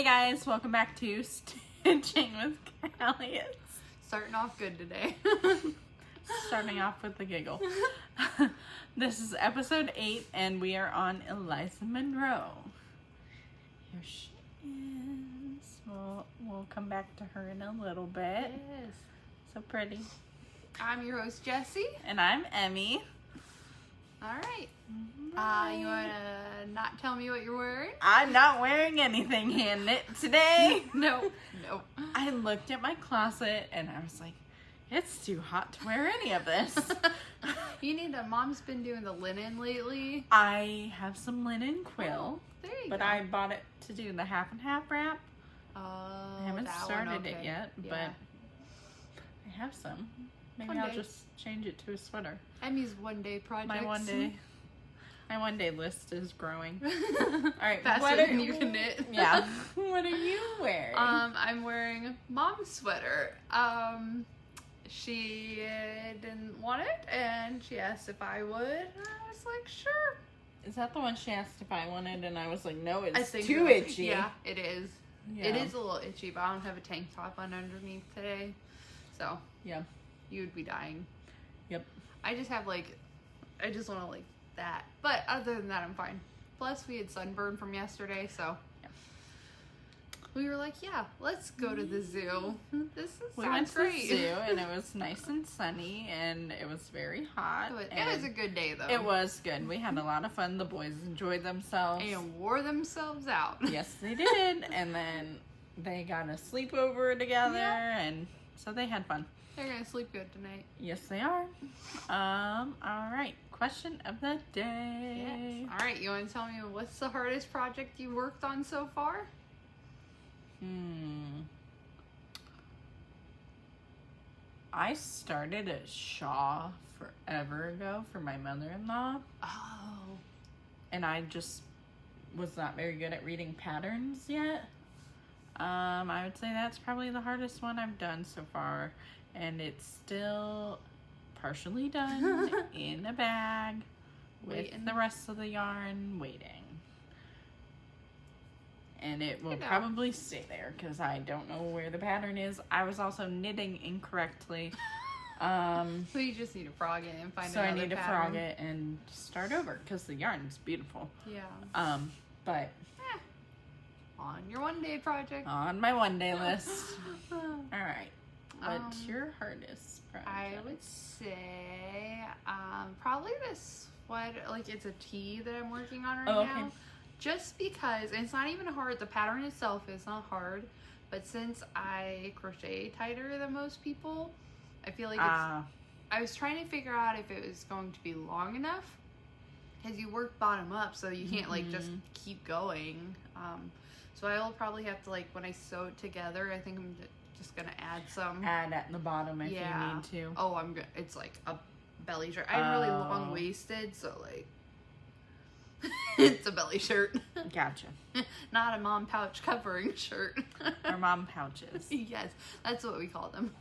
Hey guys, welcome back to Stitching with Calyis. Starting off good today. Starting off with a giggle. This is episode 8 and we are on Eliza Monroe. Here she is. We'll come back to her in a little bit. Yes. So pretty. I'm your host, Jessie. And I'm Emmy. Alright. You want to not tell me what you're wearing? I'm not wearing anything hand knit today. Nope. I looked at my closet and I was like, it's too hot to wear any of this. You need to. Mom's been doing the linen lately. I have some linen quill. There you but go. I bought it to do the half and half wrap. Oh, I haven't that started one, it okay. yet, Yeah. but I have some. Maybe One I'll day. just change it to a sweater. Emmy's one-day project. My one day list is growing. All right, Faster what than you can knit. Yeah. What are you wearing? I'm wearing Mom's sweater. She didn't want it, and she asked if I would. I was like, sure. Is that the one she asked if I wanted, and I was like, no, I it's think too so. itchy. Yeah, it is. Yeah. It is a little itchy, but I don't have a tank top on underneath today. So, Yeah. you would be dying. Yep. I just have I just want to that. But other than that, I'm fine. Plus, we had sunburn from yesterday, so. Yeah. We were like, yeah, let's go to the zoo. We went Sounds to the great. zoo, and it was nice and sunny, and it was very hot. It was a good day, though. It was good. We had a lot of fun. The boys enjoyed themselves. And wore themselves out. Yes, they did. And then they got a sleepover together, and so they had fun. They're gonna sleep good tonight. Yes, they are. All right. Question of the day. Yes. All right, you want to tell me what's the hardest project you worked on so far? I started a shawl forever ago for my mother-in-law. Oh. And I just was not very good at reading patterns yet. I would say that's probably the hardest one I've done so far. And it's still partially done in a bag with the rest of the yarn waiting. And it will probably stay there because I don't know where the pattern is. I was also knitting incorrectly. So you just need to frog it and find so another I need to pattern. frog it and start over because the yarn is beautiful. Yeah. But On your one-day project. on my one-day list. All right. What's your hardest project? I would say probably this sweater. It's a tee that I'm working on right now. Just because, and it's not even hard, the pattern itself is not hard, but since I crochet tighter than most people, I feel like I was trying to figure out if it was going to be long enough, because you work bottom up, so you can't just keep going. So I will probably have to, when I sew it together, I think I'm just gonna add some. Add at the bottom if you need to. Oh, I'm good. It's like a belly shirt. I'm really long-waisted, so it's a belly shirt. Gotcha. Not a mom pouch covering shirt. Or mom pouches. Yes, that's what we call them.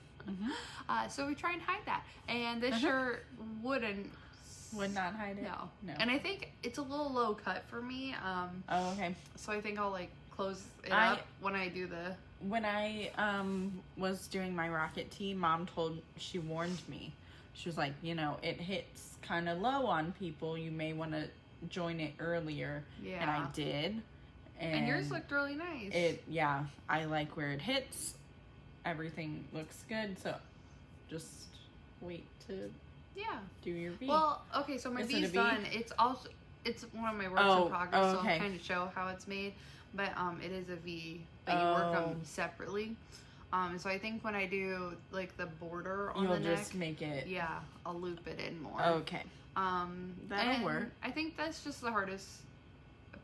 So we try and hide that. And this shirt would not hide it? No. And I think it's a little low cut for me. Okay. So I think I'll close it up when I do the... When I was doing my rocket tee, Mom she warned me. She was like, it hits kind of low on people. You may want to join it earlier. Yeah. And I did. And yours looked really nice. I like where it hits. Everything looks good. So just wait to do your V. Well, okay, so my V is done. It's one of my works in progress, so I'll kind of show how it's made. But it is a V, but you work them separately. So I think when I do the border on the neck, you'll just make it. Yeah, I'll loop it in more. Okay. That'll work. I think that's just the hardest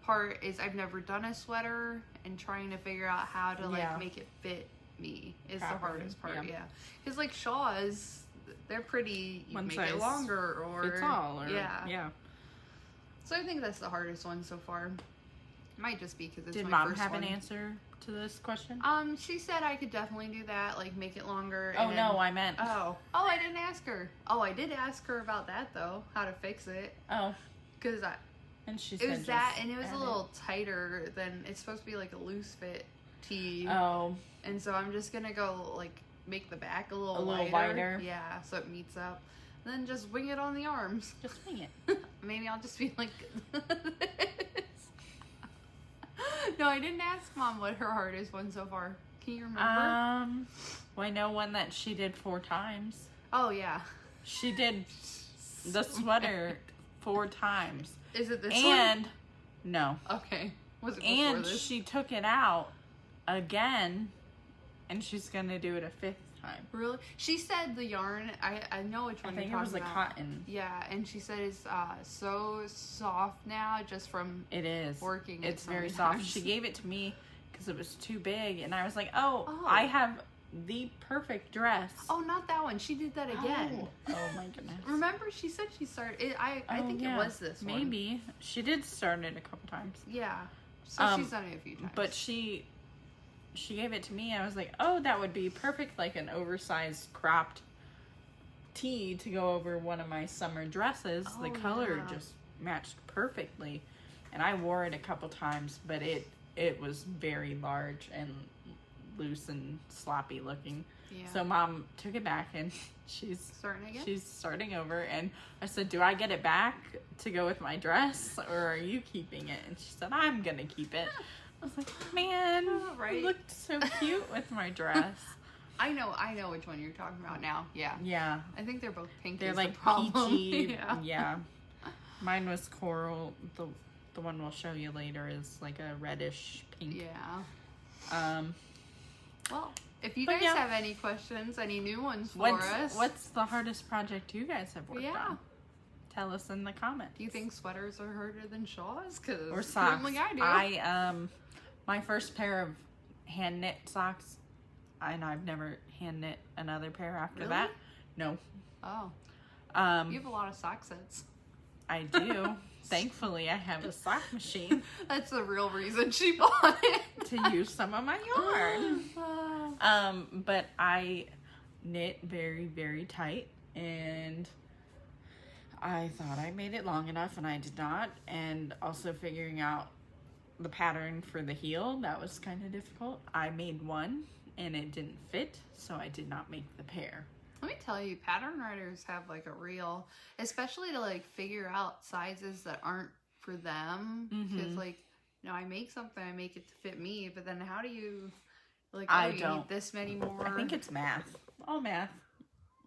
part is I've never done a sweater, and trying to figure out how to make it fit me is the hardest part. Yeah, because shawls, they're pretty. You One make size it longer or fits all. Or, yeah. So I think that's the hardest one so far. Might just be because it's Did my Mom first have one. an answer to this question? She said I could definitely do that, make it longer. Oh, no, I meant. Oh, I didn't ask her. Oh, I did ask her about that though, how to fix it. Oh. Because and she it said was that, and it was a little tighter than it's supposed to be a loose fit. tee. Oh. And so I'm just gonna go like make the back a little wider. Yeah, so it meets up. And then just wing it on the arms. Just wing it. Maybe I'll just be like this. No, I didn't ask Mom what her hardest one so far. Can you remember? Well, I know one that she did 4 times. Oh, yeah. She did the sweater 4 times. Is it this one? one? No. Okay. Was it before and this? She took it out again, and she's going to do it a 5th time. Really? She said the yarn, I know which one you're talking about. I think it was the cotton. Yeah, and she said it's so soft now just from it is. Working it's very soft. She gave it to me because it was too big, and I was like, oh, I have the perfect dress. Oh, not that one. She did that again. Oh my goodness. Remember, she said she started, I think it was this one. Maybe. She did start it a couple times. Yeah. So she's done it a few times. But she gave it to me. I was like, oh, that would be perfect, like an oversized cropped tee to go over one of my summer dresses. Oh, the color just matched perfectly. And I wore it a couple times, but it was very large and loose and sloppy looking. Yeah. So Mom took it back, and she's starting again. She's starting over, and I said, do I get it back to go with my dress, or are you keeping it? And she said, I'm gonna keep it. I was like, man, it looked so cute with my dress. I know which one you're talking about now. Yeah. Yeah. I think they're both pink. They're like peachy. Yeah. Mine was coral. The one we'll show you later is like a reddish pink. Yeah. Well, if you guys have any questions, any new ones for us. What's the hardest project you guys have worked on? Tell us in the comments. Do you think sweaters are harder than shawls? Or socks? Like I do. My first pair of hand knit socks, and I've never hand knit another pair after that. No. Oh. You have a lot of sock sets. I do. Thankfully, I have a sock machine. That's the real reason she bought it. To use some of my yarn. But I knit very, very tight, and I thought I made it long enough, and I did not. And also figuring out the pattern for the heel, that was kind of difficult. I made one, and it didn't fit, so I did not make the pair. Let me tell you, pattern writers have like a real, especially to like figure out sizes that aren't for them. Because like, you know, I make something, I make it to fit me, but then how do you, like, you need this many more? I think it's math. All math.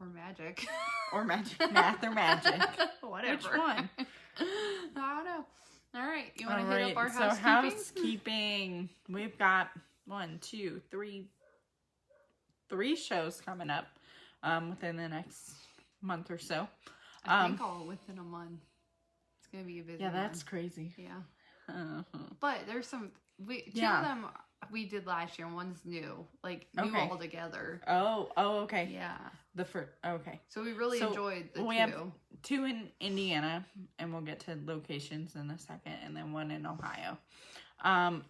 Or magic. Or magic. Math or magic. Whatever. Which one? I don't know. All right. You want to hit up our housekeeping? So housekeeping. We've got 3 shows coming up within the next month or so. I think all within a month. It's going to be a busy month. Yeah, that's crazy. Yeah. But there's some, two of them we did last year, and one's new. Like, new all together. Oh, okay. Yeah. Okay. So we really enjoyed the we have 2 in Indiana, and we'll get to locations in a second, and then 1 in Ohio.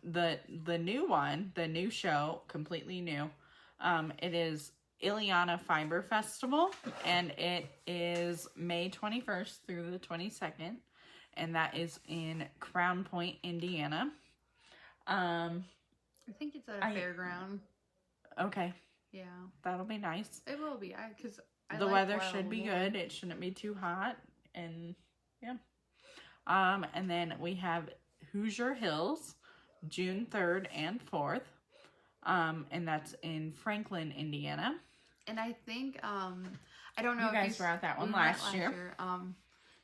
The new one, the new show, completely new. It is Illiana Fiber Festival, and it is May 21st through the 22nd, and that is in Crown Point, Indiana. I think it's at a fairground. Okay. Yeah. That'll be nice. It will be, because the weather should be good. It shouldn't be too hot, and yeah. And then we have Hoosier Hills, June 3rd and 4th. And that's in Franklin, Indiana. And I think, I don't know if you guys were at that one last year.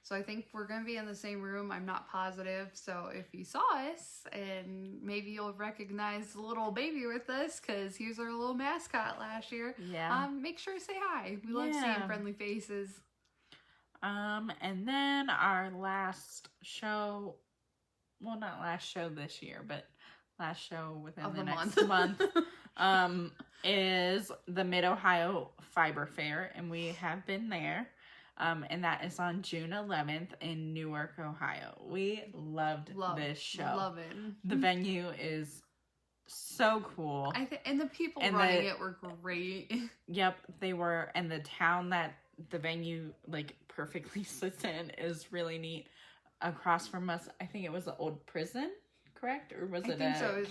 So I think we're going to be in the same room. I'm not positive. So if you saw us, and maybe you'll recognize the little baby with us, because he was our little mascot last year. Yeah. Make sure to say hi. We love seeing friendly faces. And then our last show, well, not last show this year, but last show within the next month, is the Mid-Ohio Fiber Fair, and we have been there. And that is on June 11th in Newark, Ohio. We loved this show. Love it. The venue is so cool. And the people running it were great. Yep, they were. And the town that the venue like perfectly sits in is really neat. Across from us, I think it was the old prison. correct? Or was I it think a so.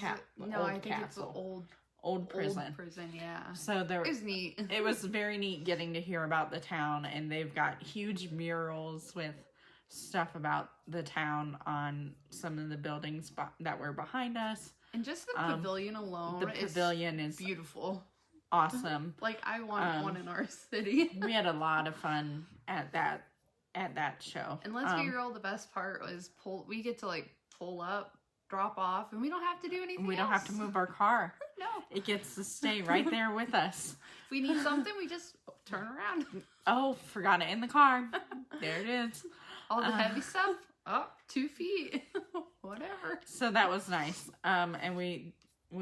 No, I think castle? it's an old prison. Old prison, yeah. So there it was neat. It was very neat getting to hear about the town, and they've got huge murals with stuff about the town on some of the buildings that were behind us. And just the pavilion alone, the pavilion is beautiful. Awesome. Like, I want one in our city. We had a lot of fun at that show. And let's be real, the best part was we get to like pull up, drop off, and we don't have to do anything We don't have to move our car. No. It gets to stay right there with us. If we need something, we just turn around. Oh, forgot it in the car. There it is. All the heavy stuff, up 2 feet. Whatever. So that was nice. And we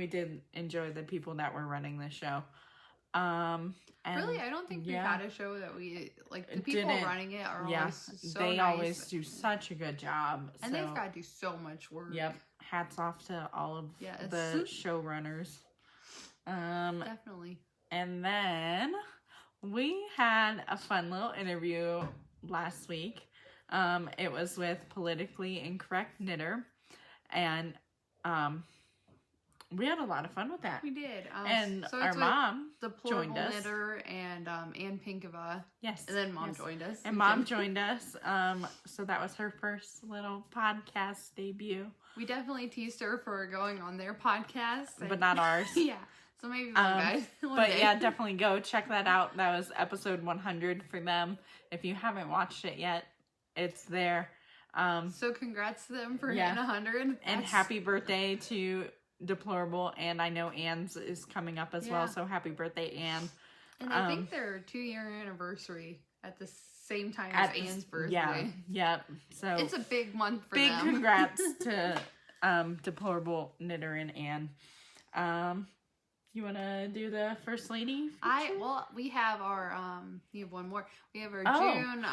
did enjoy the people that were running the show. And really, I don't think we've had a show that we like. The people running it are always so they nice. always do such a good job, and they've got to do so much work. Yep, hats off to all of the showrunners. Definitely. And then we had a fun little interview last week. It was with Politically Incorrect Knitter, and we had a lot of fun with that. We did. And so our mom Deplorable joined us. Knitter and Ann Pinkava. Yes. And then Mom joined us. And Mom joined us. So that was her first little podcast debut. We definitely teased her for going on their podcast. But not ours. Yeah. So maybe one guys. But yeah, definitely go check that out. That was episode 100 for them. If you haven't watched it yet, it's there. So congrats to them for hitting 100. And happy birthday to Deplorable, and I know Anne's is coming up as well, so happy birthday, Anne. And I think their 2-year anniversary at the same time as Anne's birthday. Yep. So it's a big month for them. Big congrats to Deplorable Knitter and Anne. You want to do the first lady feature? We have our you have one more. We have our June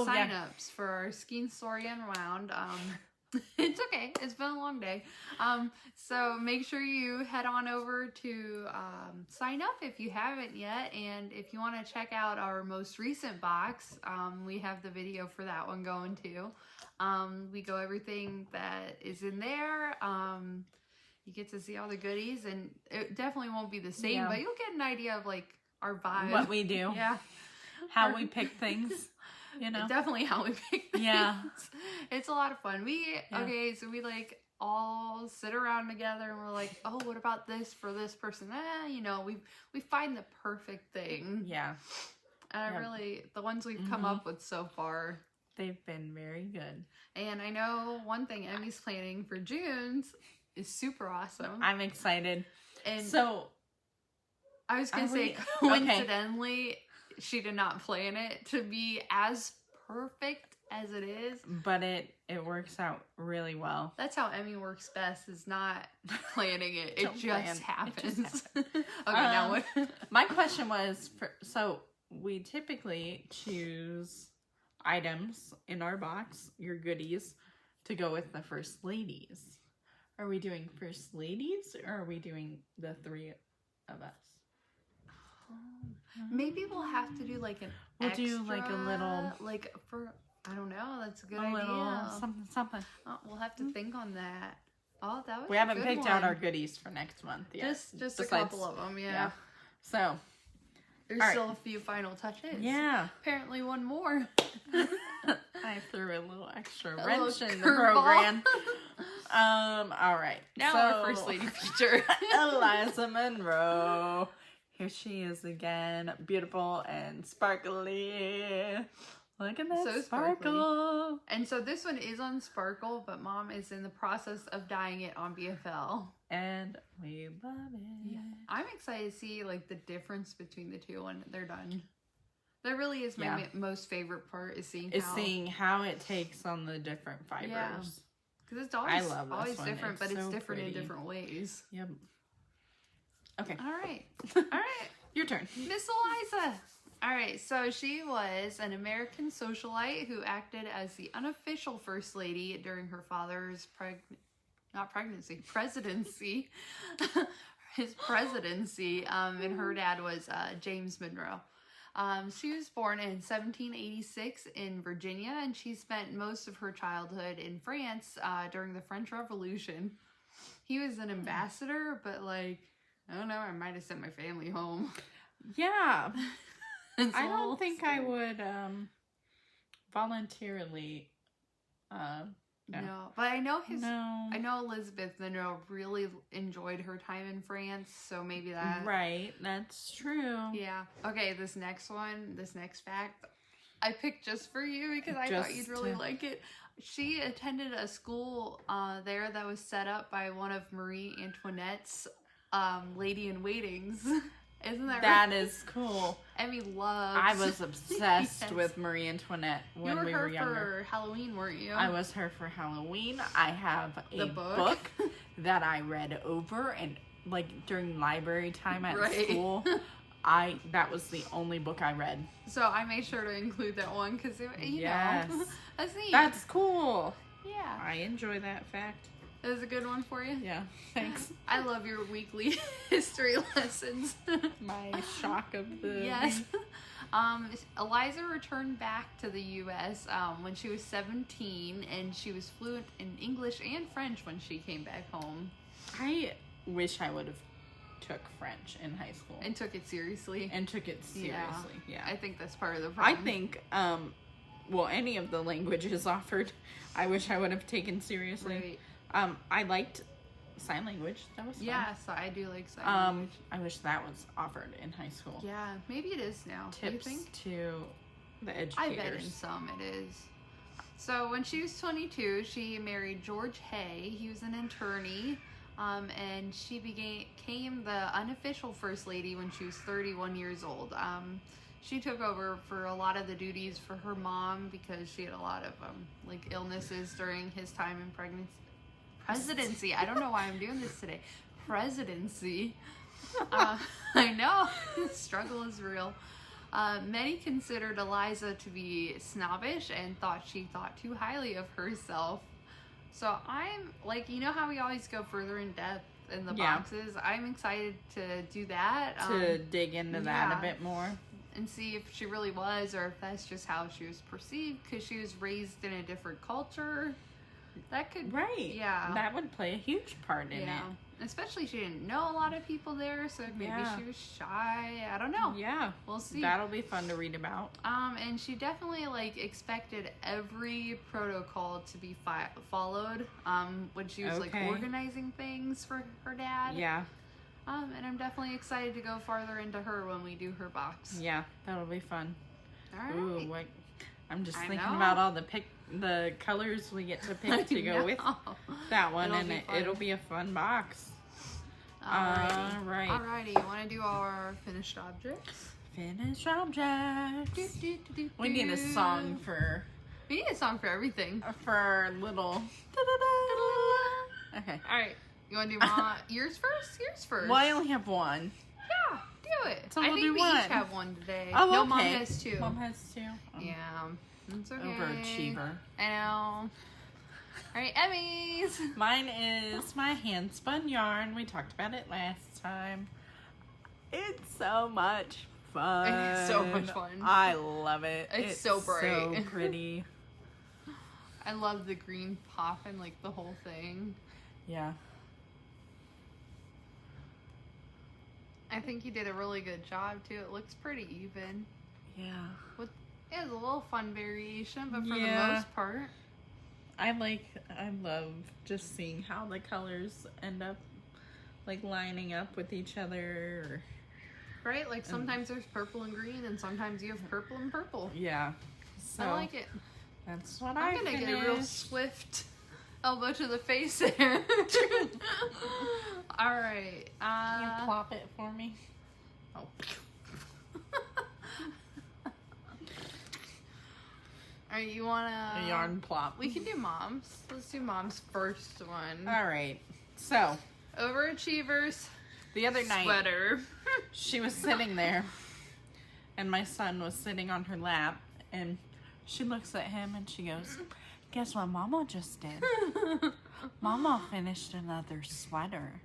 sign-ups for our SkeinStory Unwound. It's okay. It's been a long day. So make sure you head on over to sign up if you haven't yet. And if you want to check out our most recent box, we have the video for that one going too. We go everything that is in there. You get to see all the goodies, and it definitely won't be the same, but you'll get an idea of like our vibe. What we do. Yeah. How we pick things. You know, definitely how we pick things. Yeah, it's a lot of fun. So we like all sit around together and we're like, oh, what about this for this person? We find the perfect thing. Yeah, and I really, the ones we've come up with so far, they've been very good. And I know one thing Emmy's planning for June's is super awesome. I'm excited. And so I was gonna say, coincidentally, she did not plan it to be as perfect as it is. But it works out really well. That's how Emmy works best, is not planning it. It just happens. Okay, now what? My question was, so we typically choose items in our box, your goodies, to go with the first ladies. Are we doing first ladies, or are we doing the 3 of us? Maybe we'll have to do like an extra, do like a little, like for, I don't know, that's a good idea. Little something. We'll have to think on that. Oh, that was We haven't picked out our goodies for next month yet. Just a couple of them, yeah. So there's still a few final touches. Yeah. Apparently one more. I threw a little extra wrench in the program. All right. Now our first lady feature. Eliza Monroe. Here she is again. Beautiful and sparkly. Look at that sparkle. And so this one is on Sparkle, but Mom is in the process of dyeing it on BFL. And we love it. Yeah. I'm excited to see like the difference between the two when they're done. That really is my most favorite part, is seeing how it takes on the different fibers. Yeah. Because it's always different, but it's different in different ways. Yep. Okay. All right. All right. Your turn. Miss Eliza. All right. So she was an American socialite who acted as the unofficial first lady during her father's presidency. His presidency. And her dad was James Monroe. She was born in 1786 in Virginia, and she spent most of her childhood in France during the French Revolution. he was an ambassador, but like, I don't know, I might have sent my family home. Yeah. I don't think I would voluntarily no, but I know I know Elizabeth Monroe really enjoyed her time in France, so maybe that. Right, that's true. Yeah. Okay, this next fact, I picked just for you because I thought you'd really like it. She attended a school there that was set up by one of Marie Antoinette's lady-in-waitings. Isn't that right? That is cool. Emmy loves. I was obsessed with Marie Antoinette when we were younger. You were her for Halloween, weren't you? I was her for Halloween. I have a book that I read over and like during library time at school. That was the only book I read. So I made sure to include that one because you know that's neat. That's cool. Yeah, I enjoy that fact. It was a good one for you? Yeah, thanks. I love your weekly history lessons. My shock of the Yes. Eliza returned back to the U.S. When she was 17, and she was fluent in English and French when she came back home. I wish I would have took French in high school. And took it seriously. Yeah. I think that's part of the problem. I think, any of the languages offered, I wish I would have taken seriously. Right. I liked sign language. That was fun. Yeah, so I do like sign language. I wish that was offered in high school. Yeah, maybe it is now. Tips do you think? to the educators. I bet in some it is. So when she was 22, she married George Hay. He was an attorney. And she became the unofficial first lady when she was 31 years old. She took over for a lot of the duties for her mom because she had a lot of illnesses during his time in presidency. I don't know why I'm doing this today. Presidency. I know. Struggle is real. Many considered Eliza to be snobbish and thought she thought too highly of herself. So I'm like, you know how we always go further in depth in the boxes? I'm excited to do that. To dig into that a bit more. And see if she really was, or if that's just how she was perceived because she was raised in a different culture. That could... Right. Yeah. That would play a huge part in it. Especially she didn't know a lot of people there, so maybe she was shy. I don't know. Yeah. We'll see. That'll be fun to read about. And she definitely expected every protocol to be followed when she was organizing things for her dad. Yeah. And I'm definitely excited to go farther into her when we do her box. Yeah, that'll be fun. All right. Ooh, I'm just thinking about all the colors we get to pick to go with that one, it'll be a fun box. Alrighty, you want to do our finished objects? Finished objects. We need a song for... We need a song for everything. For little... Okay. Alright, you want to do yours first? Yours first. Well, I only have one. Yeah, do it. So I we'll think do we one. each have one today. Oh, no, okay. Mom has two. Mom has two. Yeah, it's okay. Overachiever. I know. Alright, Emmys. Mine is my hand spun yarn. We talked about it last time. It's so much fun. It's so much fun. I love it. It's so bright. So pretty. I love the green pop and the whole thing. Yeah. I think you did a really good job too. It looks pretty even. Yeah. It has a little fun variation, but for the most part. I love just seeing how the colors end up lining up with each other. Right? Sometimes there's purple and green and sometimes you have purple and purple. Yeah. So I like it. That's what I'm gonna get a real swift elbow to the face there. Alright. Can you plop it for me? Oh. Alright, you wanna... A yarn plop. We can do Mom's. Let's do Mom's first one. Alright. So. Overachievers. The other night. Sweater. She was sitting there. And my son was sitting on her lap. And she looks at him and she goes, "Guess what Mama just did? Mama finished another sweater."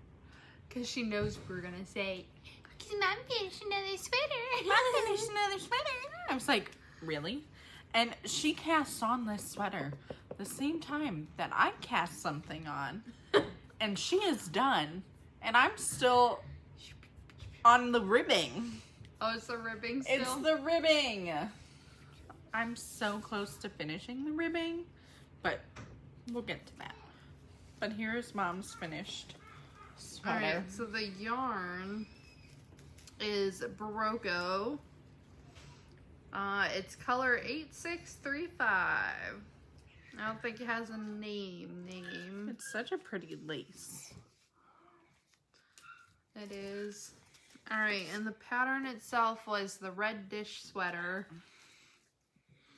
Because she knows we're going to say, "Because Mom finished another sweater." Mom finished another sweater. I was like, really? And she cast on this sweater the same time that I cast something on. And she is done. And I'm still on the ribbing. Oh, it's the ribbing still? It's the ribbing. I'm so close to finishing the ribbing, but we'll get to that. But here's Mom's finished sweater. Alright, so the yarn is Berocco. It's color 8635. I don't think it has a name. It's such a pretty lace. It is. Alright, and the pattern itself was the red dish sweater.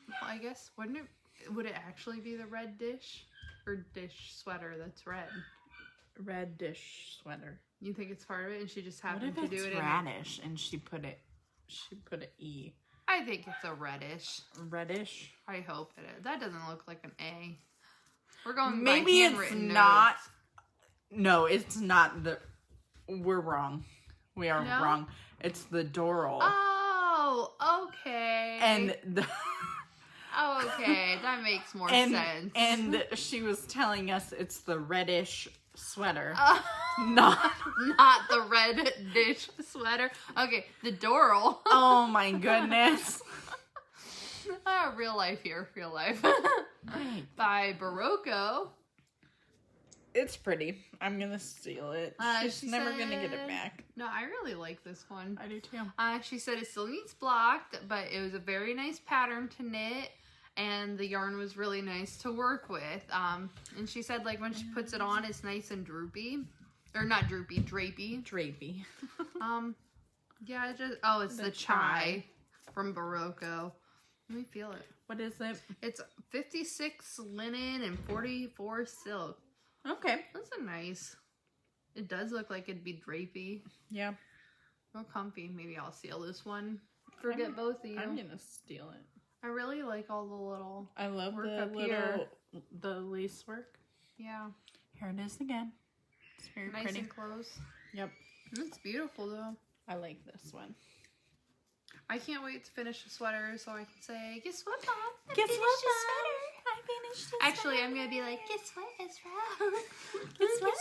Well, I guess, would it actually be the red dish? Or dish sweater that's red? Red dish sweater. You think it's part of it and she just happened to do it? What if it's radish and she put an E? I think it's a reddish. Reddish? I hope it is. That doesn't look like an A. We're going Maybe by it's handwritten not. notes. No, it's not the. We're wrong. We are wrong. It's the Dorel. Oh, okay. And the. Oh, okay. That makes more sense. And she was telling us it's the reddish sweater. Not the red dish sweater. Okay, the Dorel. Oh my goodness. Real life here. Real life. Right. By Berocco. It's pretty. I'm gonna steal it. She's never gonna get it back. No, I really like this one. I do too. She said it still needs blocked, but it was a very nice pattern to knit, and the yarn was really nice to work with. And she said like when she puts it on, it's nice and droopy, or not droopy, drapey. Drapey. Yeah, it's the chai from Berocco. Let me feel it. What is it? It's 56 linen and 44 silk. Okay. That's a nice. It does look like it'd be drapey. Yeah. Real comfy. Maybe I'll steal this one. Forget both of you. I'm gonna steal it. I really like all the little. I love work the up little here. the lace work. Yeah. Here it is again. It's very Nice pretty. and close. Yep. It's beautiful though. I like this one. I can't wait to finish the sweater so I can say, guess what, Mom? I Guess finished what, the Mom? sweater. I finished it. Actually, I'm gonna be like, guess what, Ezra? Guess what?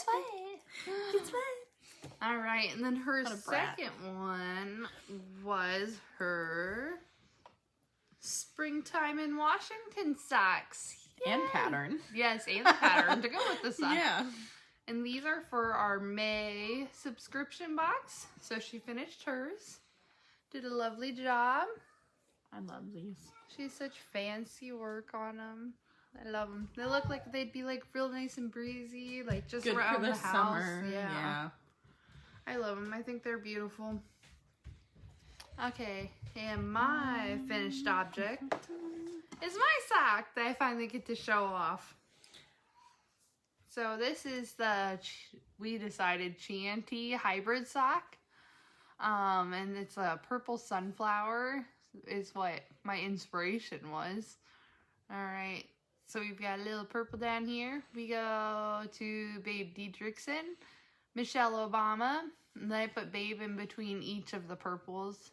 Guess what? All right, and then her What a brat. second one was her springtime in Washington socks. And Yay. pattern. Yes, and the pattern to go with the socks. Yeah. And these are for our May subscription box. So she finished hers. Did a lovely job. I love these. She has such fancy work on them. I love them. They look like they'd be like real nice and breezy, like just Good around for the house. summer. Yeah. I love them. I think they're beautiful. Okay, and my finished object is my sock that I finally get to show off. So this is the, we decided, Chianti hybrid sock. And it's a purple sunflower is what my inspiration was. Alright, so we've got a little purple down here. We go to Babe Diedrichsen, Michelle Obama, and then I put Babe in between each of the purples.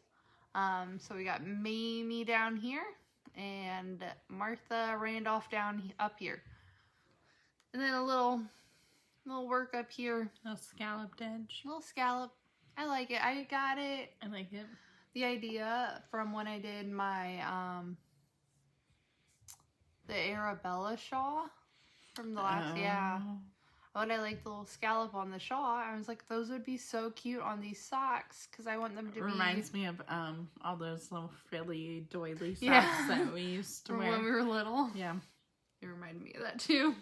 So we got Mamie down here, and Martha Randolph down up here. And then a little work up here. A scalloped edge. Little scallop. I like it. I got it. I like it. The idea from when I did my, the Arabella shawl from the last, yeah. When I liked the little scallop on the shawl, I was like, those would be so cute on these socks because I want them to Reminds me of all those little frilly doily socks that we used to from wear when we were little. Yeah. It reminded me of that too.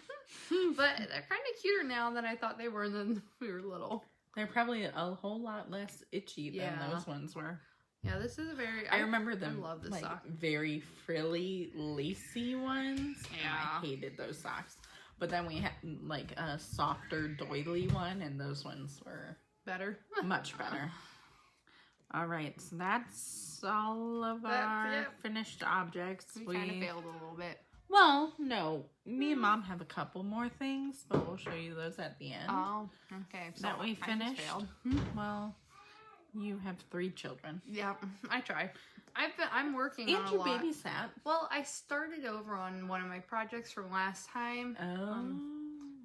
But they're kind of cuter now than I thought they were when we were little. They're probably a whole lot less itchy than those ones were. Yeah, this is a very... I remember them, I love this like, sock. very frilly, lacy ones. Yeah. And I hated those socks. But then we had, like, a softer doily one, and those ones were... better. much better. All right, so that's all of our finished objects. We kind of failed a little bit. Well, no. Me and Mom have a couple more things, but we'll show you those at the end. Oh, okay. So that we I just finished. failed. Well, you have 3 children. Yeah, I try. I'm working on a And you lot. babysat. Well, I started over on one of my projects from last time. Oh.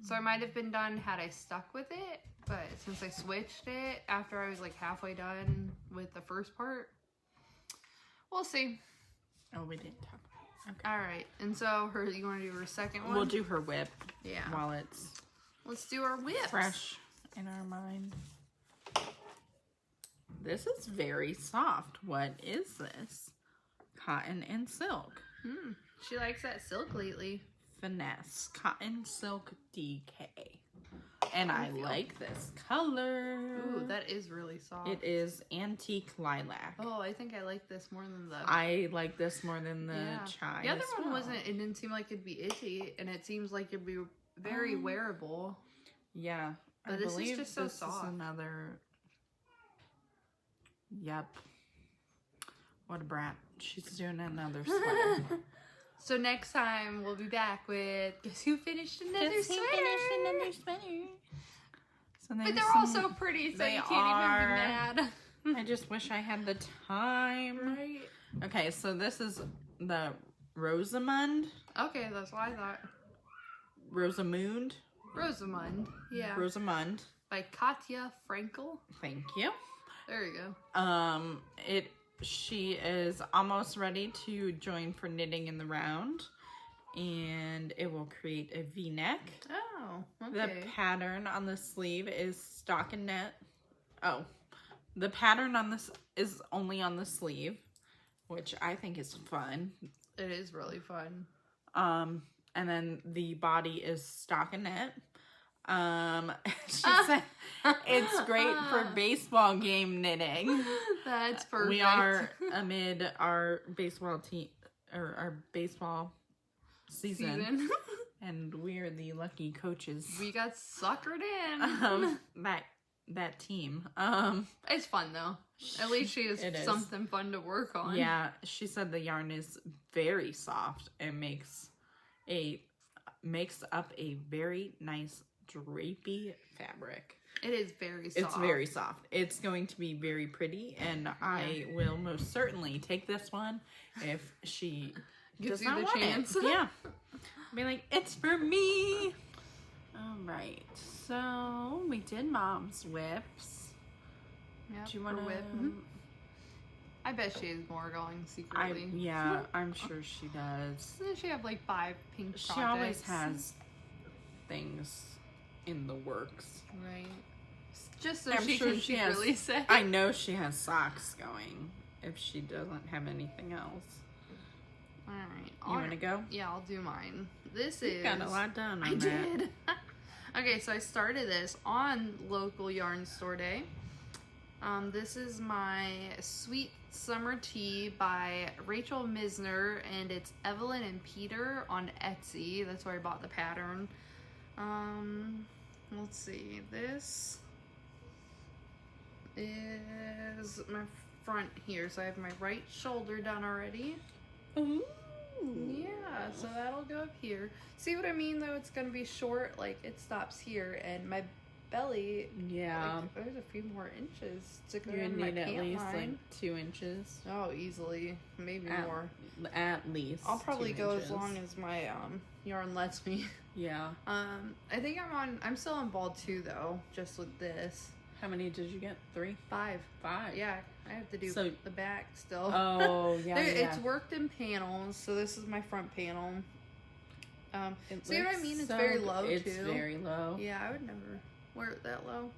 So I might have been done had I stuck with it, but since I switched it after I was like halfway done with the first part, we'll see. Oh, we didn't talk about it. Okay. Alright, and so you want to do her second one? We'll do her whip. Yeah. While it's Let's do our whip. fresh in our mind. This is very soft. What is this? Cotton and silk. She likes that silk lately. Finesse. Cotton silk DK. And I like this color. Ooh, that is really soft. It is antique lilac. Oh, I think I like this more than the... I like this more than the chai. The other one wasn't... It didn't seem like it'd be itchy, and it seems like it'd be very wearable. Yeah. But this is just so soft. Is another... Yep. What a brat. She's doing another sweater. So next time we'll be back with guess who finished another sweater? So but they're all so pretty, so you can't even be mad. I just wish I had the time. Right. Okay, so this is the Rosamund. Okay, that's what I thought. Rosamund. Yeah. Rosamund. By Katja Frankel. Thank you. There you go. She is almost ready to join for knitting in the round, and it will create a V-neck. Oh, okay. The pattern on the sleeve is stockinette. Oh, the pattern on this is only on the sleeve, which I think is fun. It is really fun. And then the body is stockinette. She said it's great for baseball game knitting. That's perfect. We are amid our baseball team or our baseball season. And we're the lucky coaches. We got suckered in. That team. It's fun though. At least she has something fun to work on. Yeah, she said the yarn is very soft and makes up a very nice drapey fabric. It is very soft. It's very soft. It's going to be very pretty, and I will most certainly take this one if she gives you the chance. Yeah. Be like, it's for me. All right. So we did Mom's whips. Yeah. Do you want to whip? I bet she has more going secretly. I'm sure she does. Doesn't she have like 5 pink projects? She always has things in the works. Right. Just so she can secretly say. I know she has socks going if she doesn't have anything else. Alright. You want to go? Yeah, I'll do mine. This You got a lot done on that. I did. Okay, so I started this on local yarn store day. This is my Sweet Summer Tea by Rachel Misner, and it's Evelyn and Peter on Etsy. That's where I bought the pattern. Let's see. This is my front here. So I have my right shoulder done already. Ooh. Yeah, so that'll go up here. See what I mean though? It's gonna be short, like it stops here, and my belly, like, there's a few more inches to go in my pant line. You need at least like 2 inches. Oh, easily. Maybe more. At least. I'll probably go as long as my yarn lets me. Yeah. I think I'm still on ball 2 though, just with this. How many did you get? 3? 5. 5. Yeah, I have to do the back still. Oh, yeah, It's worked in panels, so this is my front panel. See what I mean? It's very low, too. It's very low. Yeah, I would never wear it that low.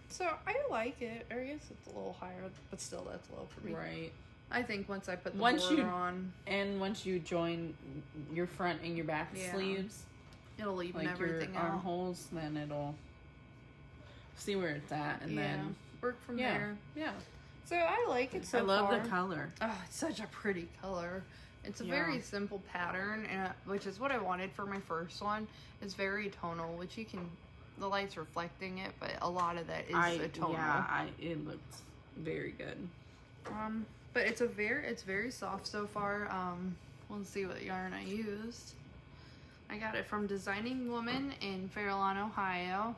So I like it. I guess it's a little higher, but still that's low for me. Right. I think once I put the border on. And once you join your front and your back sleeves. It'll even like everything your out. armholes, then it'll see where it's at, and then work from there. Yeah. So I like it so far. I love the color. Oh, it's such a pretty color. It's a very simple pattern, and which is what I wanted for my first one. It's very tonal, which you can, the light's reflecting it, but a lot of that is a tonal. Yeah, it looks very good. But it's very soft so far. We'll see what yarn I used. I got it from Designing Woman in Fairlawn, Ohio.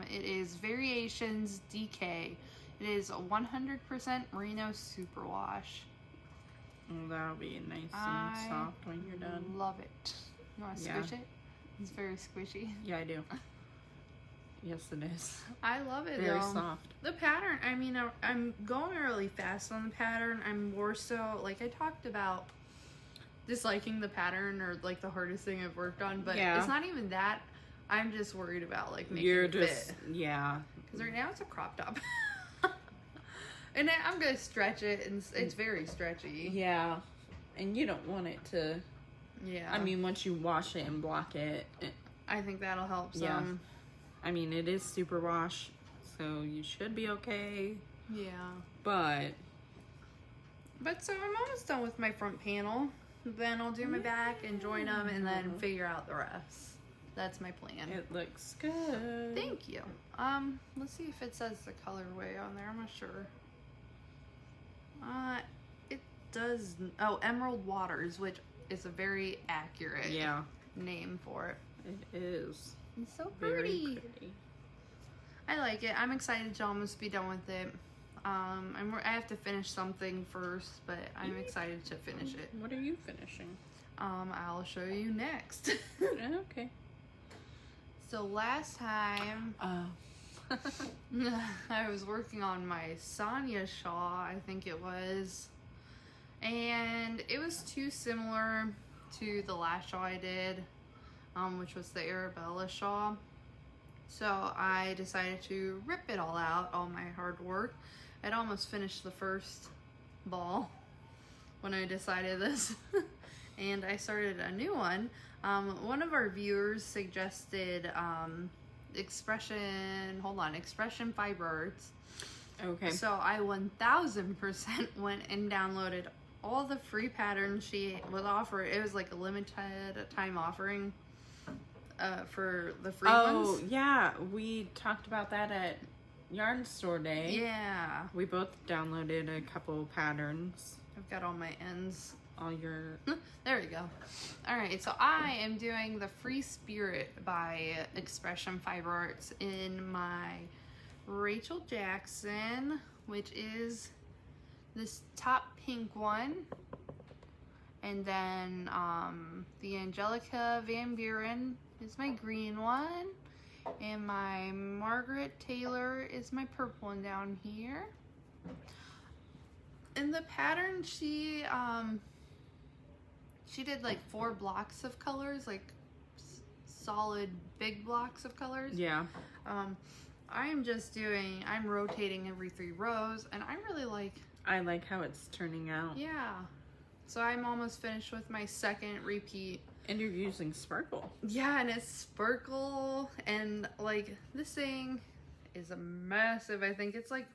It is Variations DK. It is a 100% merino superwash. That'll be nice and soft when you're done. Love it. You want to squish it? It's very squishy. Yeah, I do. Yes, it is. I love it. Very soft. The pattern, I mean, I'm going really fast on the pattern. I'm more so, like I talked about disliking the pattern or like the hardest thing I've worked on, but it's not even that. I'm just worried about like making it fit. Yeah. Because right now it's a crop top. And I'm going to stretch it, and it's very stretchy. Yeah. And you don't want it to... Yeah. I mean, once you wash it and block it... I think that'll help some. Yeah. I mean, it is super wash, so you should be okay. Yeah. But so I'm almost done with my front panel. Then I'll do my back and join them and then figure out the rest. That's my plan. It looks good. Thank you. Let's see if it says the colorway on there. I'm not sure. It does. Oh, Emerald Waters, which is a very accurate name for it. It is. It's so Very pretty. I like it. I'm excited to almost be done with it. I have to finish something first, but I'm excited to finish it. What are you finishing? I'll show you next. Okay. So last time, I was working on my Sonia shawl, I think it was, and it was too similar to the last shawl I did, which was the Arabella shawl. So I decided to rip it all out, all my hard work. I'd almost finished the first ball when I decided this, and I started a new one. One of our viewers suggested Expression Fiber Arts. Okay. So I 1000% went and downloaded all the free patterns she would offer. It was like a limited time offering for the free ones. Oh, yeah. We talked about that at Yarn Store Day. Yeah. We both downloaded a couple patterns. I've got all my ends. All your... There we go. Alright, so I am doing the Free Spirit by Expression Fiber Arts in my Rachel Jackson, which is this top pink one. And then the Angelica Van Buren is my green one. And my Margaret Taylor is my purple one down here. In the pattern, she did like 4 blocks of colors, like solid big blocks of colors. Yeah. I'm rotating every 3 rows, and I really like... I like how it's turning out. Yeah. So I'm almost finished with my second repeat. And you're using sparkle. Yeah, and it's sparkle, and like this thing is a massive, I think it's like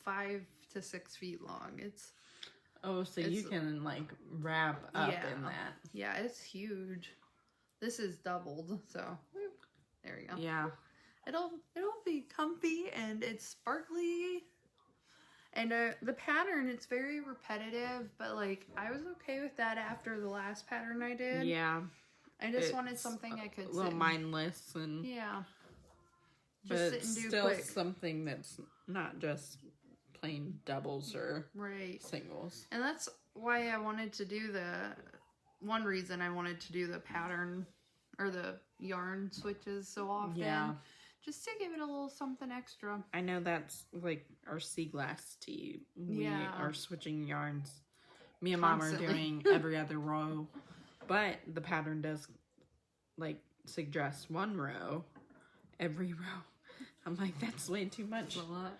5 to 6 feet long. It's... Oh, so you can like wrap up in that. Yeah, it's huge. This is doubled, so there we go. Yeah. It'll be comfy, and it's sparkly. And the pattern, it's very repetitive, but like I was okay with that after the last pattern I did. Yeah. I just wanted something I could a little mindless and just sit and do still quick. Something that's not just plain doubles or singles. And that's why I wanted to do one reason I wanted to do the pattern or the yarn switches so often. Yeah. Just to give it a little something extra. I know that's like our sea glass tea. We are switching yarns. Me and Mom are doing every other row. But the pattern does like suggest 1 row every row. I'm like, that's way too much. A lot.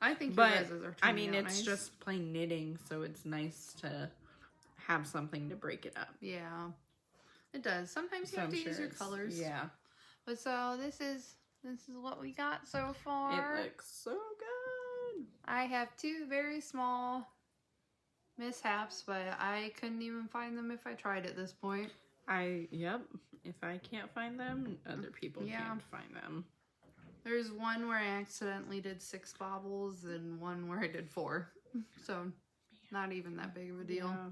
I think you guys are turning out it's nice. just plain knitting, so it's nice to have something to break it up. Yeah, it does. Sometimes you have to use your colors. Yeah. But so this is what we got so far. It looks so good. I have 2 very small mishaps, but I couldn't even find them if I tried at this point. Yep. If I can't find them, other people can't find them. There's one where I accidentally did 6 bobbles and one where I did 4. So, not even that big of a deal. Yeah.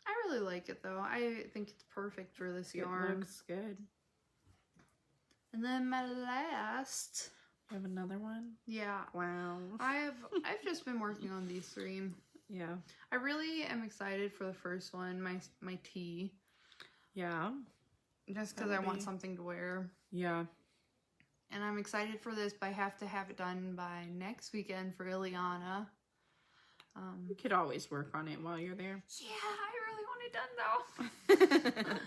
I really like it though. I think it's perfect for this yarn. It looks good. And then my last... You have another one? Yeah. Wow. I've just been working on these 3. Yeah. I really am excited for the first one, my tea. Yeah. just because I want something to wear. Yeah. And I'm excited for this, but I have to have it done by next weekend for Illiana. You could always work on it while you're there. Yeah, I really want it done though.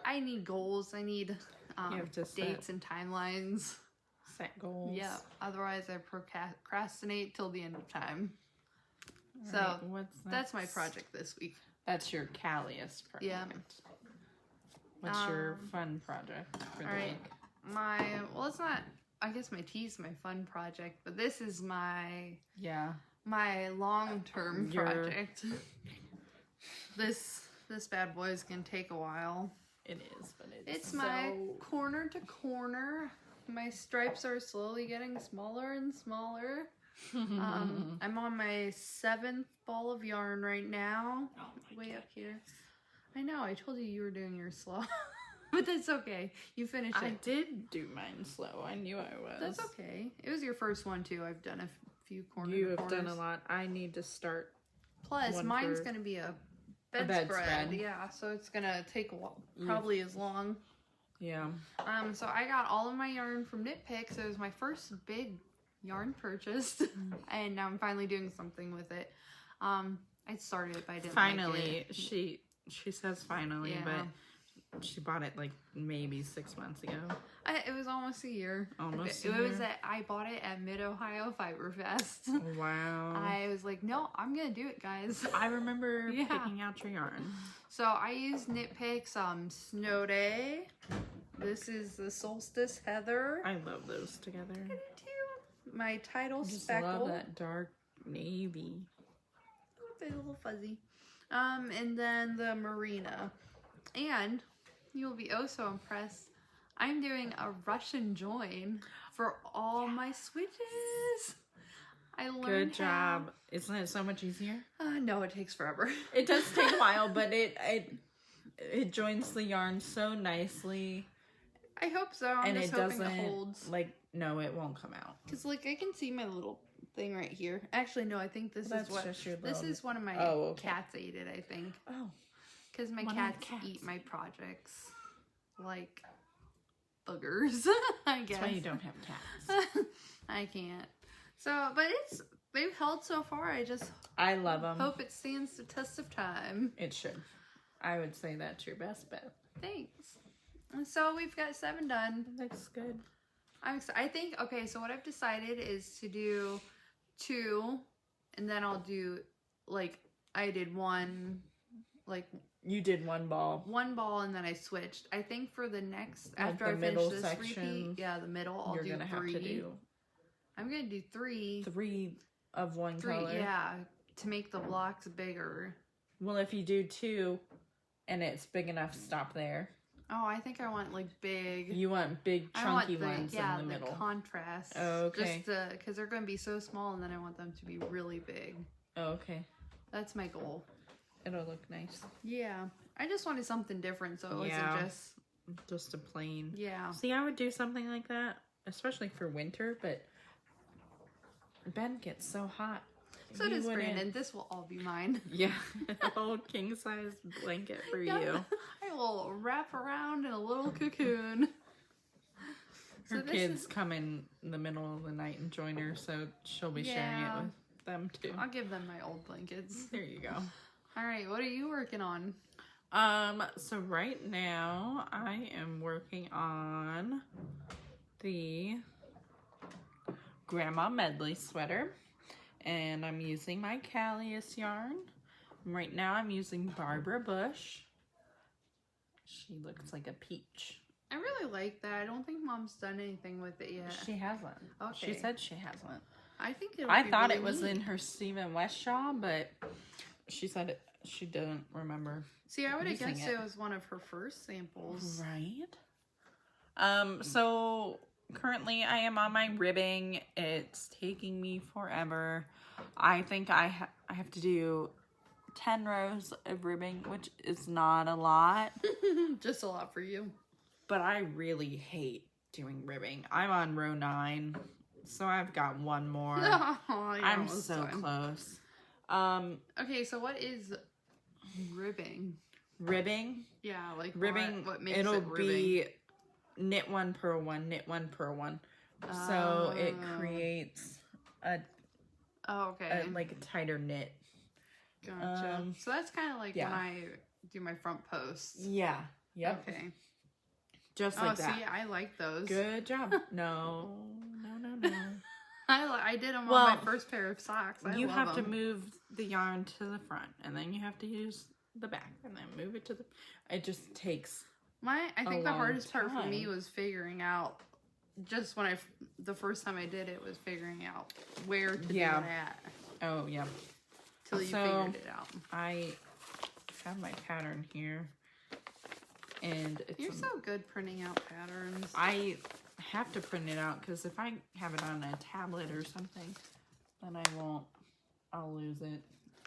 I need goals. I need dates and timelines. Set goals. Yeah. Otherwise, I procrastinate till the end of time. All so right, that's my project this week. That's your Calyis project. Yeah. What's your fun project for the week? Well, it's not. I guess my tea's my fun project, but this is my long-term project. This bad boy is gonna take a while. It is, but it's my corner to corner. My stripes are slowly getting smaller and smaller. I'm on my 7th ball of yarn right now. Oh way up here. I know. I told you were doing your slow, but that's okay. You finished it. I did do mine slow. I knew I was. That's okay. It was your first one too. I've done a few corners. You have done a lot. I need to start. Plus, mine's gonna be a bedspread. Yeah, so it's gonna take a while, probably as long. Yeah. So I got all of my yarn from Knit Picks. It was my first big yarn purchase, and now I'm finally doing something with it. I started it, but I didn't like it. She says finally, but she bought it like maybe 6 months ago. It was almost a year. I bought it at Mid-Ohio Fiber Fest. Wow. I was like, no, I'm gonna do it, guys. I remember picking out your yarn. So I used Knit Picks Snow Day. This is the Solstice Heather. I love those together. I do too. My Tidal Speckle. I love that dark navy. It's a little fuzzy. And then the Marina. And you'll be oh so impressed. I'm doing a Russian join for all my switches. I learned Good job. Isn't it so much easier? No, it takes forever. It does take a while, but it joins the yarn so nicely. I hope so. I'm just hoping it holds. No, it won't come out. Because I can see my little thing right here. Actually, no, I think this is one of my cats ate it, I think. Oh. Because my cats eat my projects like boogers, I guess. That's why you don't have cats. I can't. So, but they've held so far. I love them. Hope it stands the test of time. It should. I would say that's your best bet. Thanks. And so we've got 7 done. That's good. I think, okay, so what I've decided is to do 2, and then I'll do, I did 1, You did 1 ball. 1 ball, and then I switched. I think for the next, after I finish this repeat, the middle, I'll do 3. Have to do. I'm going to do 3. 3 of 1 color. Yeah, to make the blocks bigger. Well, if you do 2, and it's big enough, stop there. Oh, I think I want big. You want big chunky ones in the middle. The contrast. Oh, okay. Just because they're going to be so small, and then I want them to be really big. Oh, okay. That's my goal. It'll look nice. Yeah. I just wanted something different, so it wasn't just a plain. Yeah. See, I would do something like that, especially for winter, but Ben gets so hot. So does Brandon. This will all be mine. Yeah. A whole king-size blanket for you. I will wrap around in a little cocoon. Her kids come in the middle of the night and join her, so she'll be sharing it with them too. I'll give them my old blankets. There you go. All right, what are you working on? So right now I am working on the Grandma Medley sweater. And I'm using my Calyis yarn. Right now I'm using Barbara Bush. She looks like a peach. I really like that. I don't think Mom's done anything with it yet. She hasn't. Okay. She said she hasn't. I think I thought it was in her Stephen West shawl, but she said she didn't remember. See, I would have guessed it was one of her first samples. Right. So currently I am on my ribbing. It's taking me forever. I think I have to do 10 rows of ribbing, which is not a lot. Just a lot for you. But I really hate doing ribbing. I'm on row 9, so I've got 1 more. I'm so close. Okay, so what is ribbing? ribbing. Yeah, like ribbing. What makes it'll it ribbing? be knit one, purl one, knit one, purl one. So it creates a like a tighter knit. Gotcha. So that's kind of like when I do my front posts. Yeah. Yep. Okay. Just like that. See, I like those. Good job. No. I did them on my first pair of socks. You have to move the yarn to the front, and then you have to use the back, and then move it to the. It just takes. I think the hardest part for me was figuring out. Just when the first time I did it was figuring out where to do it at. Oh yeah. Till you figured it out. I have my pattern here, and you're so good printing out patterns. I have to print it out because if I have it on a tablet or something, then I'll lose it.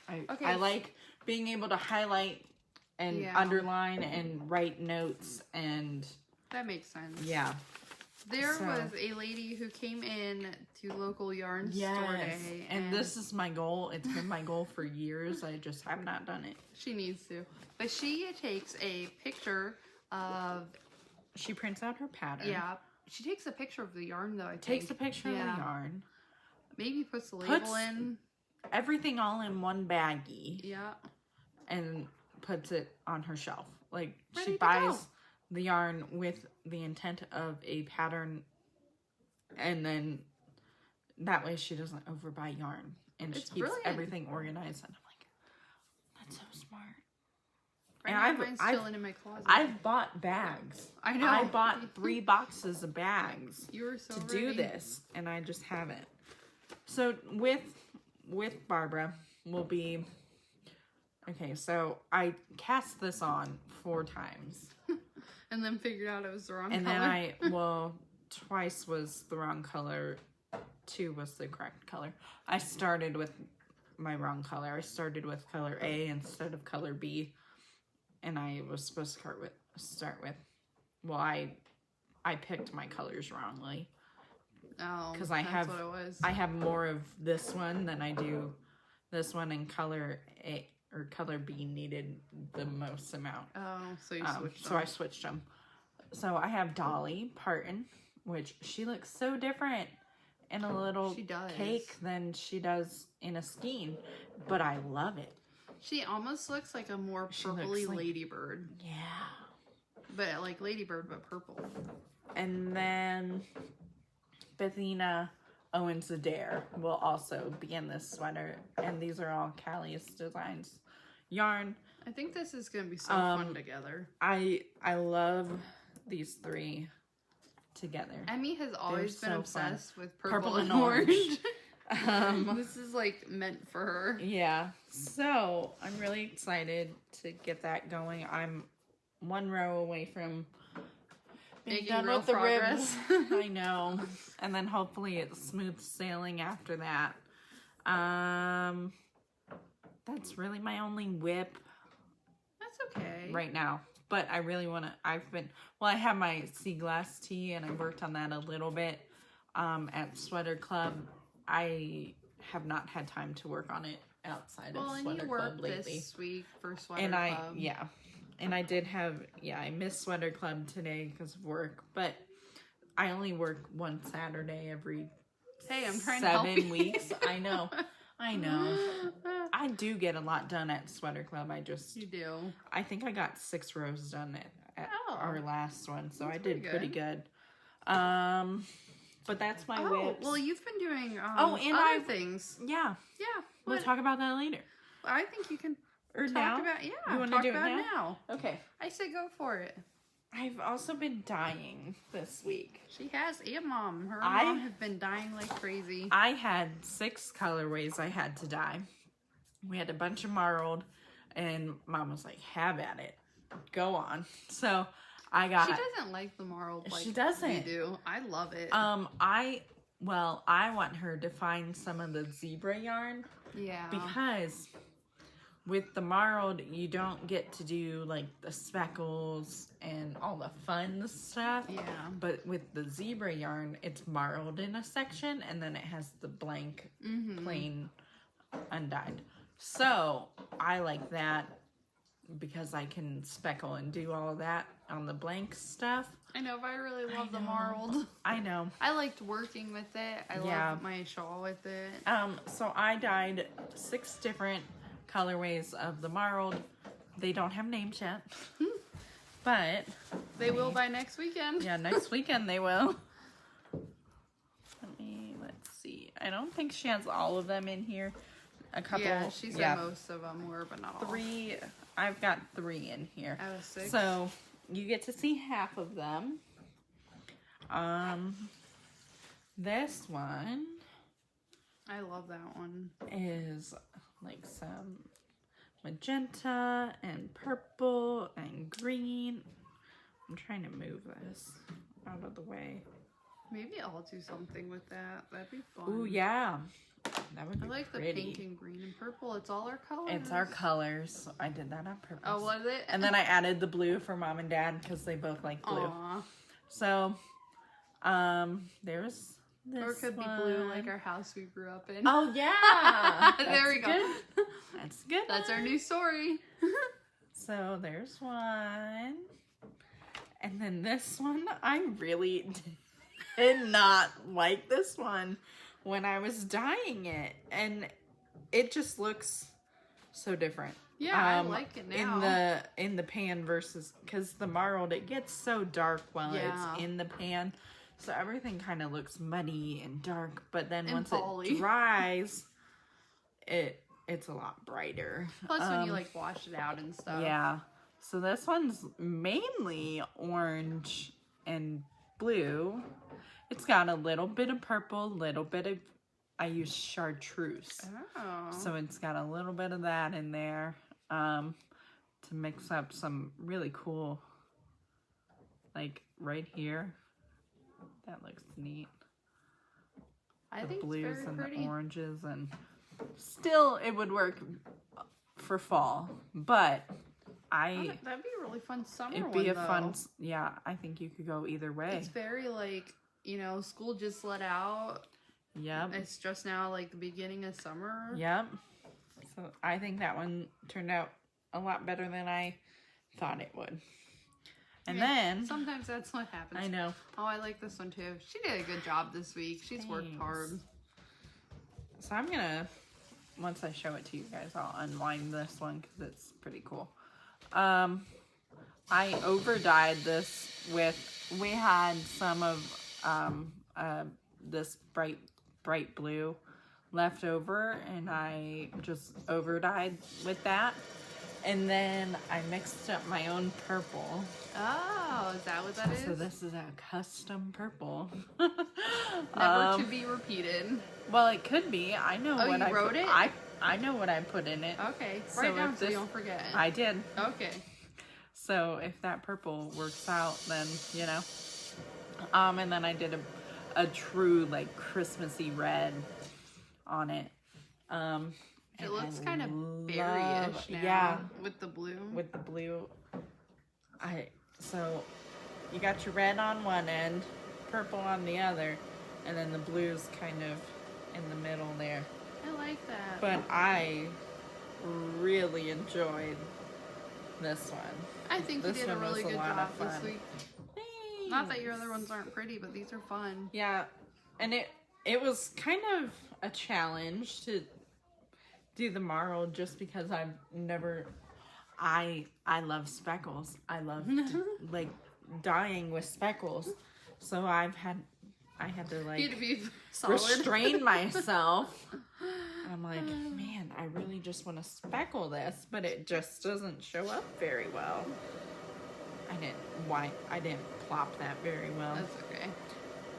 I like being able to highlight and underline and write notes, and that makes sense. Yeah. There was a lady who came in to local yarn store day. And this is my goal. It's been my goal for years. I just have not done it. She needs to. But she takes a picture of... She prints out her pattern. Yeah. She takes a picture of the yarn, though, I think. Takes a picture of the yarn. Maybe puts the label in. Everything all in one baggie. Yeah. And puts it on her shelf. Like, she buys the yarn with the intent of a pattern, and then that way she doesn't overbuy yarn, and she keeps everything organized. And I'm like, that's so smart. Mine's chilling in my closet. I've bought bags. I know. I bought 3 boxes of bags to do this, and I just haven't. So with Barbara will be okay. So I cast this on 4 times. And then figured out it was the wrong color. And then twice was the wrong color. 2 was the correct color. I started with my wrong color. I started with color A instead of color B. And I was supposed to start with, well, I picked my colors wrongly. Oh, because I have more of this one than I do this one, and color A or color B needed the most amount. Oh, so you switched them. So I switched them. So I have Dolly Parton, which she looks so different in a little cake than she does in a skein, but I love it. She almost looks like a more purpley ladybird. Yeah. But like ladybird, but purple. And then Bethina Owens Adair will also be in this sweater, and these are all Calyis Designs yarn. I think this is going to be so fun together. I love these 3 together. Emmy has always been obsessed with purple and orange. This is like meant for her. Yeah. So I'm really excited to get that going. I'm 1 row away from being done with the ribs. I know. And then hopefully it's smooth sailing after that. That's really my only whip. That's okay. Right now. But I really want to, I have my sea glass tee, and I worked on that a little bit at Sweater Club. I have not had time to work on it outside of Sweater Club lately. This week for Sweater Club. And I did have, I missed Sweater Club today because of work, but I only work 1 Saturday every I'm trying to help 7 weeks. I know. I do get a lot done at Sweater Club. You do. I think I got 6 rows done at our last one, so I did pretty good. But that's my whips. Well, you've been doing other things. Yeah. We'll talk about that later. I think you can talk about you want to do it now? Okay. I say go for it. I've also been dyeing this week. She has, and Mom. Her and Mom have been dyeing like crazy. I had 6 colorways I had to dye. We had a bunch of marled, and Mom was like, have at it. Go on. So I got... She doesn't like the marled like she doesn't. We do. I love it. I want her to find some of the zebra yarn. Yeah. Because with the marled, you don't get to do like the speckles and all the fun stuff. Yeah. But with the zebra yarn, it's marled in a section, and then it has the blank, plain undyed. So I like that. because I can speckle and do all of that on the blank stuff. I know, but I really love the marled. I know. I liked working with it. I love my shawl with it. So I dyed 6 different colorways of the marled. They don't have names yet, but they will by next weekend. Yeah, next weekend they will. Let's see. I don't think she has all of them in here. A couple. Yeah, she said most of them were, but not all. 3. I've got 3 in here. Out of 6. So you get to see half of them. This one. I love that one. Is like some magenta and purple and green. I'm trying to move this out of the way. Maybe I'll do something with that. That'd be fun. Ooh, yeah. That would be I like pretty. the pink and green and purple. It's all our colors. It's our colors. So I did that on purpose. Oh, was it? And then I added the blue for mom and dad because they both like blue. Aww. So, there's this Or it could be blue like our house we grew up in. Oh, yeah. There we go. Good. That's good. That's our new story. So, there's one. And then this one, I really did not like this one when I was dyeing it, and it just looks so different. Yeah, I like it now. In the pan versus, because the marled, it gets so dark while it's in the pan, so everything kind of looks muddy and dark. But then once it dries, it's a lot brighter. Plus, when you like wash it out and stuff. Yeah. So this one's mainly orange and blue. It's got a little bit of purple, little bit of, I use chartreuse. Oh. So it's got a little bit of that in there to mix up some really cool, like right here. That looks neat. I the think blues it's very and pretty. the oranges, and still it would work for fall, but that'd be a really fun summer it'd one, be a though. fun, yeah, I think you could go either way. It's very like, school just let out. Yep. It's just now like the beginning of summer. Yep. So I think that one turned out a lot better than I thought it would. And then sometimes that's what happens. I know. Oh, I like this one too. She did a good job this week. She's worked hard. So I'm gonna, once I show it to you guys, I'll unwind this one because it's pretty cool. I over dyed this with, we had some of this bright blue left over, and I just over dyed with that, and then I mixed up my own purple. Oh, is that what that is? So this is a custom purple. Never to be repeated. Well, it could be. I know what I wrote it. I know what I put in it. Okay, write down so you don't forget. I did. Okay. So if that purple works out, then and then I did a true like Christmassy red on it. It looks kind of berry-ish now. Yeah, with the blue. With the blue. So you got your red on one end, purple on the other, and then the blue's kind of in the middle there. I like that. But I really enjoyed this one. I think you did a really good job this week. Thanks. Not that your other ones aren't pretty, but these are fun. Yeah, and it was kind of a challenge to do the marled just because I've never... I love speckles. I love like dyeing with speckles. So I had to like you had to be restrain myself. I'm like, man, I really just want to speckle this, but it just doesn't show up very well. I didn't plop that very well. That's okay.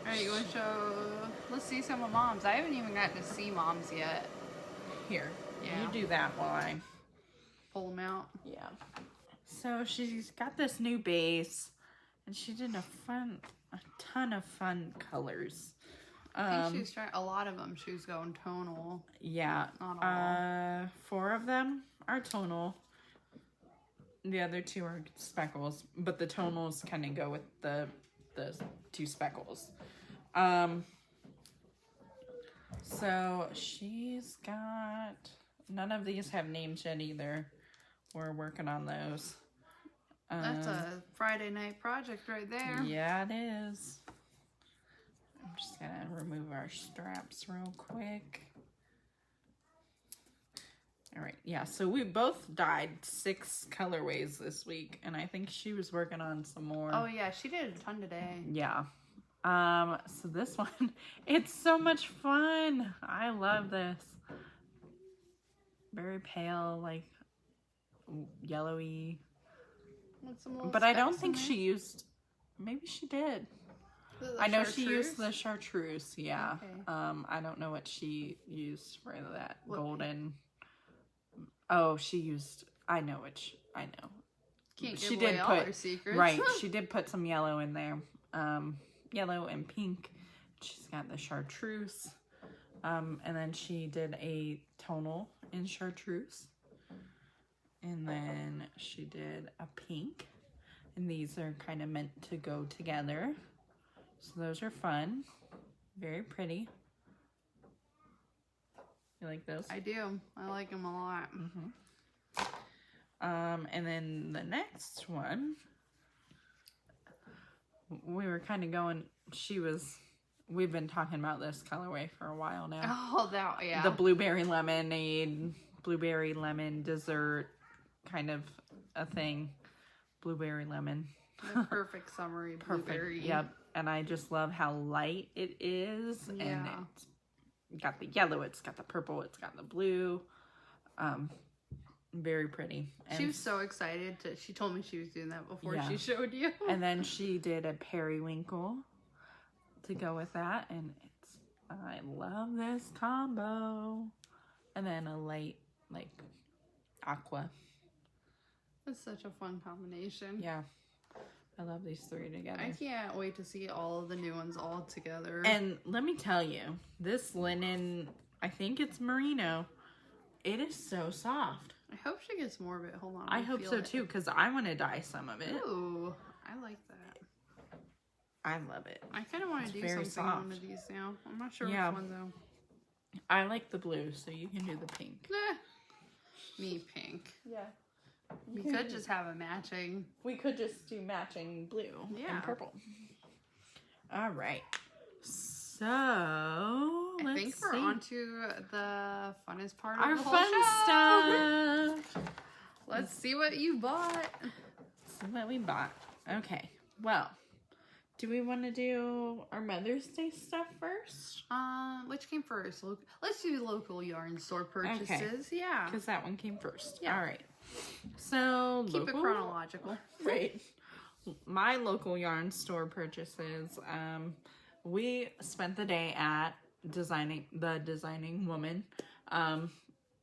Alright, you want to show, let's see some of Mom's. I haven't even gotten to see Mom's yet. Here, yeah. You do that while I pull them out. Yeah. So she's got this new base, and she did a ton of fun colors. I think she's trying a lot of them. She's going tonal. Yeah. Not all. 4 of them are tonal. The other 2 are speckles, but the tonals kind of go with the 2 speckles. So she's got, none of these have names yet either. we're working on those. That's a Friday night project right there. Yeah, it is. I'm just gonna remove our straps real quick. All right, yeah, so we both dyed 6 colorways this week, and I think she was working on some more. Oh yeah, she did a ton today. Yeah. So this one, it's so much fun. I love this. Very pale, like yellowy. But I don't think she used, maybe she did. I know she used the chartreuse, yeah. Okay. I don't know what she used for that golden. Oh, she used, I know. Can't give away all her secrets. Right, she did put some yellow in there. Yellow and pink. She's got the chartreuse. And then she did a tonal in chartreuse. And then she did a pink. And these are kind of meant to go together. So those are fun. Very pretty. You like those? I do. I like them a lot. And then the next one, we were kind of going, we've been talking about this colorway for a while now. Oh, yeah. The blueberry lemonade, blueberry lemon dessert kind of a thing. Blueberry lemon. The perfect summery blueberry. Perfect, yep. And I just love how light it is. Yeah. And it's got the yellow, it's got the purple, it's got the blue. Very pretty. And she was so excited. She told me she was doing that before she showed you. And then she did a periwinkle to go with that. And I love this combo. And then a light, like, aqua. That's such a fun combination. Yeah. I love these 3 together. I can't wait to see all of the new ones all together. And let me tell you, this linen, I think it's merino. It is so soft. I hope she gets more of it. Hold on. I hope so too, because I want to dye some of it. Ooh, I like that. I love it. I kind of want to do something soft. on one of these now. I'm not sure which one though. I like the blue, so you can do the pink. Me pink. Yeah. We could just have a matching. We could just do matching blue and purple. All right. So, I think we're on to the funnest part of the whole fun stuff. Let's see what you bought. See what we bought. Okay. Well, do we want to do our Mother's Day stuff first? Which came first? Let's do local yarn store purchases. Okay. Yeah. Because that one came first. Yeah. All right. So, keep it chronological. Right. My local yarn store purchases. We spent the day at the Designing Woman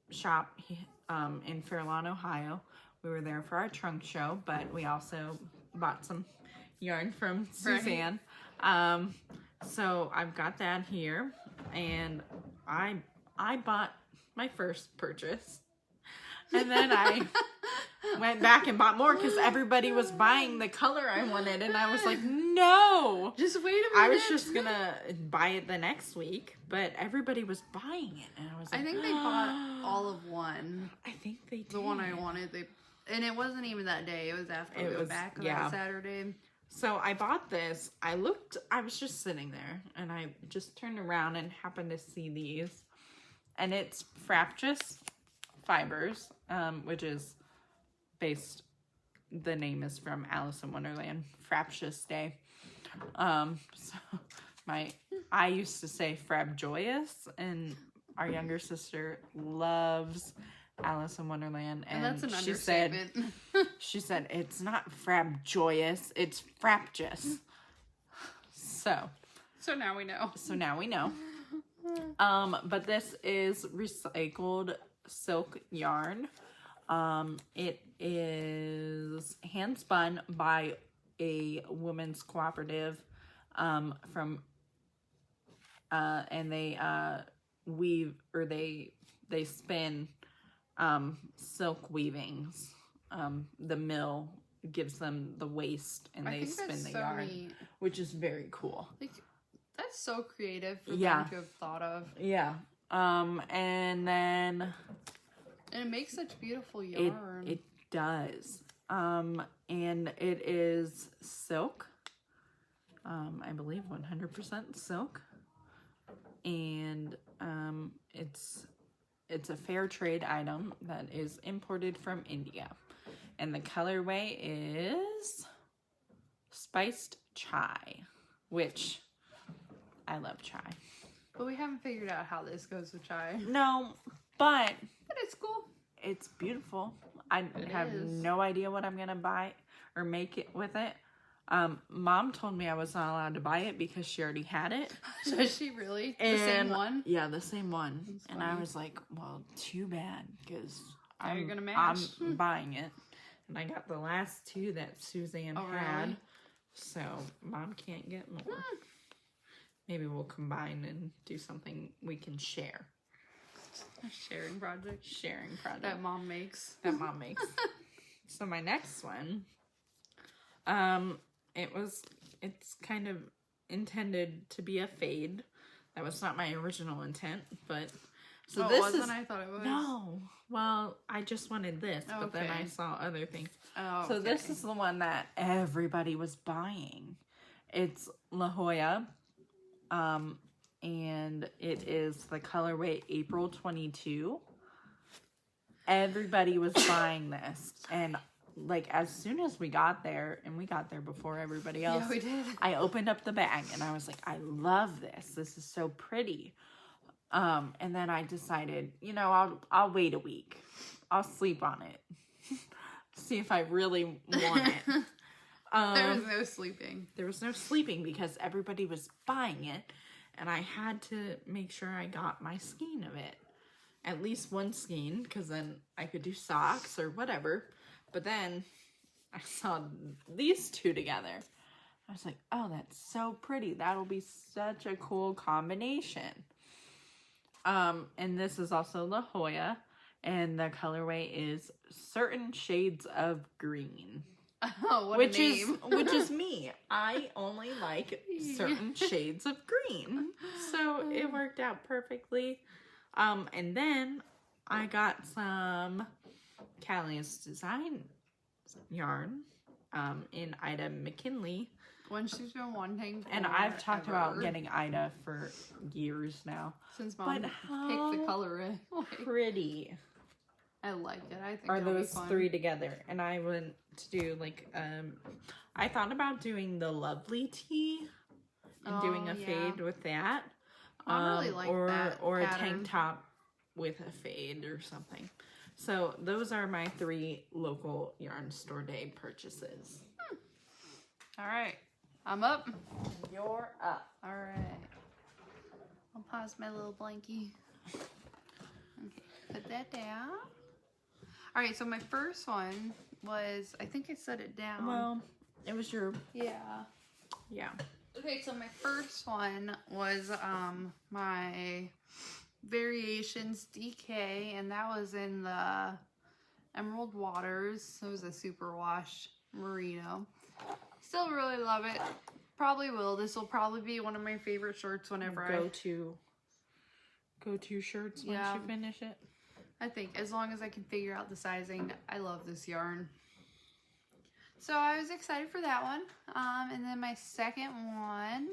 shop in Fairlawn, Ohio. We were there for our trunk show, but we also bought some yarn from Suzanne. So I've got that here, and I bought my first purchase. And then I went back and bought more because everybody was buying the color I wanted. And I was like, no. Just wait a minute. I was just going to buy it the next week. But everybody was buying it. And I was like, I think they bought all of one. I think they did. The one I wanted. And it wasn't even that day. It was after we got back on that Saturday. So I bought this. I was just sitting there. And I just turned around and happened to see these. And it's Fraptious Fibers, which is the name is from Alice in Wonderland, Fraptious Day. So I used to say Frabjoyous, and our younger sister loves Alice in Wonderland, and that's an understatement. She said it's not Frabjoyous, it's Fraptious. So now we know. But this is recycled silk yarn. It is hand spun by a women's cooperative from and they weave, or they spin silk weavings. The mill gives them the waste and they spin the yarn, neat. Which is very cool. That's so creative for them to have thought of. Yeah. And then and it makes such beautiful yarn. does. And it is silk. I believe 100% silk. And it's a fair trade item that is imported from India. And the colorway is Spiced Chai, which I love chai. But we haven't figured out how this goes with chai. No, but it's cool. It's beautiful. I have no idea what I'm going to buy or make it with it. Mom told me I was not allowed to buy it because she already had it. Does she really? The same one? Yeah, the same one. And I was like, well, too bad, because I'm buying it. And I got the last two that Suzanne had. Really? So Mom can't get more. Maybe we'll combine and do something we can share. A sharing project. Sharing project. That Mom makes. That Mom makes. So my next one, it's kind of intended to be a fade. That was not my original intent, but so this wasn't? I thought it was. No. Well, I just wanted this, but then I saw other things. So this is the one that everybody was buying. It's La Jolla, and it is the colorway April 22. Everybody was buying this, and like as soon as we got there, and we got there before everybody else. Yeah, we did. I opened up the bag and I was like, I love this. This is so pretty. And then I decided, you know, I'll wait a week. I'll sleep on it. See if I really want it. There was no sleeping. There was no sleeping because everybody was buying it, and I had to make sure I got my skein of it. At least one skein, because then I could do socks or whatever. But then I saw these two together. I was like, oh, that's so pretty. That'll be such a cool combination. And this is also La Jolla, and the colorway is Certain Shades of Green. Oh, what a name. Which is me. I only like certain shades of green. So it worked out perfectly. And then I got some Calyis design yarn in Ida McKinley. One she's been wanting for and I've talked about getting Ida for years now. Since Mom picked the color in. Pretty. I like it. I think are those three together. And I went to do like I thought about doing the lovely tee and doing a fade with that. I really like that or pattern. A tank top with a fade or something. So those are my 3 local yarn store day purchases. All right. I'm up. You're up. All right. I'll pause my little blankie. Okay, put that down. All right, so my first one was, I think I set it down. Well, it was your... Yeah. Yeah. Okay, so my first one was my Varations DK, and that was in the Emerald Waters. It was a superwash merino. Still really love it. Probably will. This will probably be one of my favorite shirts whenever go-to shirts once you finish it. I think as long as I can figure out the sizing, I love this yarn. So I was excited for that one. And then my second one,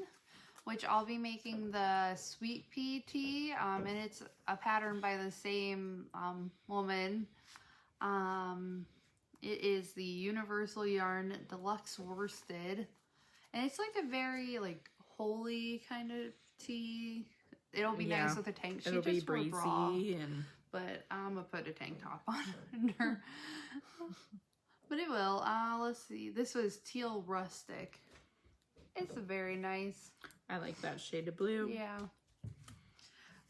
which I'll be making the Sweet Pea tee, and it's a pattern by the same woman. It is the Universal Yarn Deluxe Worsted, and it's like a very like holy kind of tee. It'll be nice with a tank. It'll be breezy, but I'm gonna put a tank top on her. But it will. Let's see. This was Teal Rustic. It's very nice. I like that shade of blue. Yeah.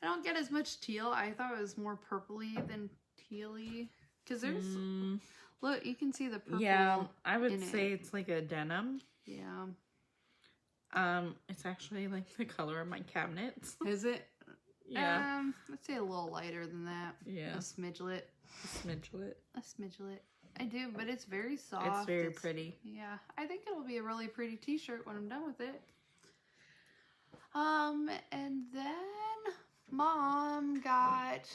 I don't get as much teal. I thought it was more purpley than tealy. Because there's... Look, you can see the purple. Yeah, I would say it's like a denim. Yeah. It's actually like the color of my cabinets. Is it? Yeah. Let's say a little lighter than that. Yeah. A smidgelet. A smidgelet. A smidgelet. I do, but it's very soft. It's very pretty. Yeah. I think it'll be a really pretty t-shirt when I'm done with it. And then Mom got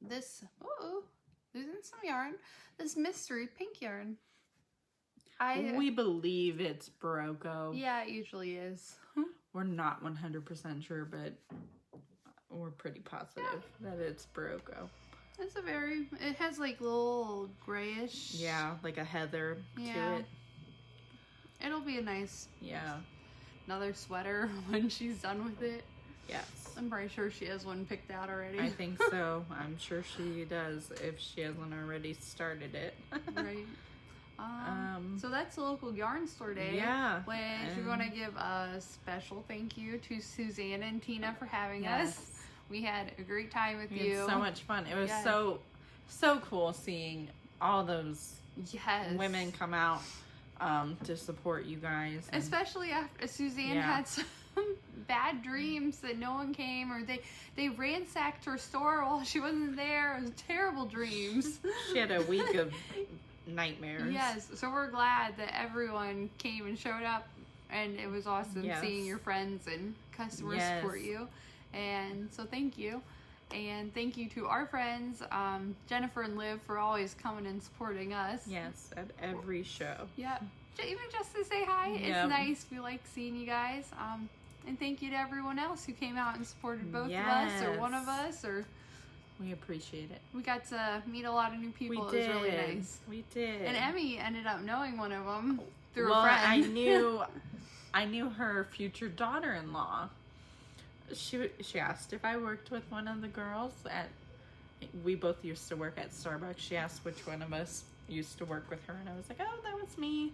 this. losing some yarn. This mystery pink yarn. We believe it's Berocco. Yeah, it usually is. We're not 100% sure, but we're pretty positive that it's Berocco. It's it has like little grayish. Yeah, like a heather to it. It'll be a nice, another sweater when she's done with it. Yes. I'm pretty sure she has one picked out already. I think so. I'm sure she does if she hasn't already started it. Right. So that's the local yarn store day. Yeah. Which we're going to give a special thank you to Suzanne and Tina for having us. We had a great time with you. Had so much fun. It was so cool seeing all those women come out to support you guys. And especially after Suzanne had some bad dreams that no one came, or they ransacked her store while she wasn't there. It was terrible dreams. She had a week of nightmares. Yes, so we're glad that everyone came and showed up, and it was awesome seeing your friends and customers support you. And so thank you. And thank you to our friends, Jennifer and Liv, for always coming and supporting us. Yes, at every show. Yep. Even just to say hi. It's nice. We like seeing you guys. And thank you to everyone else who came out and supported both of us or one of us. We appreciate it. We got to meet a lot of new people. It was really nice. We did. And Emmy ended up knowing one of them through a friend. I knew her future daughter-in-law. She asked if I worked with one of the girls we both used to work at Starbucks. She asked which one of us used to work with her, and I was like, oh, that was me.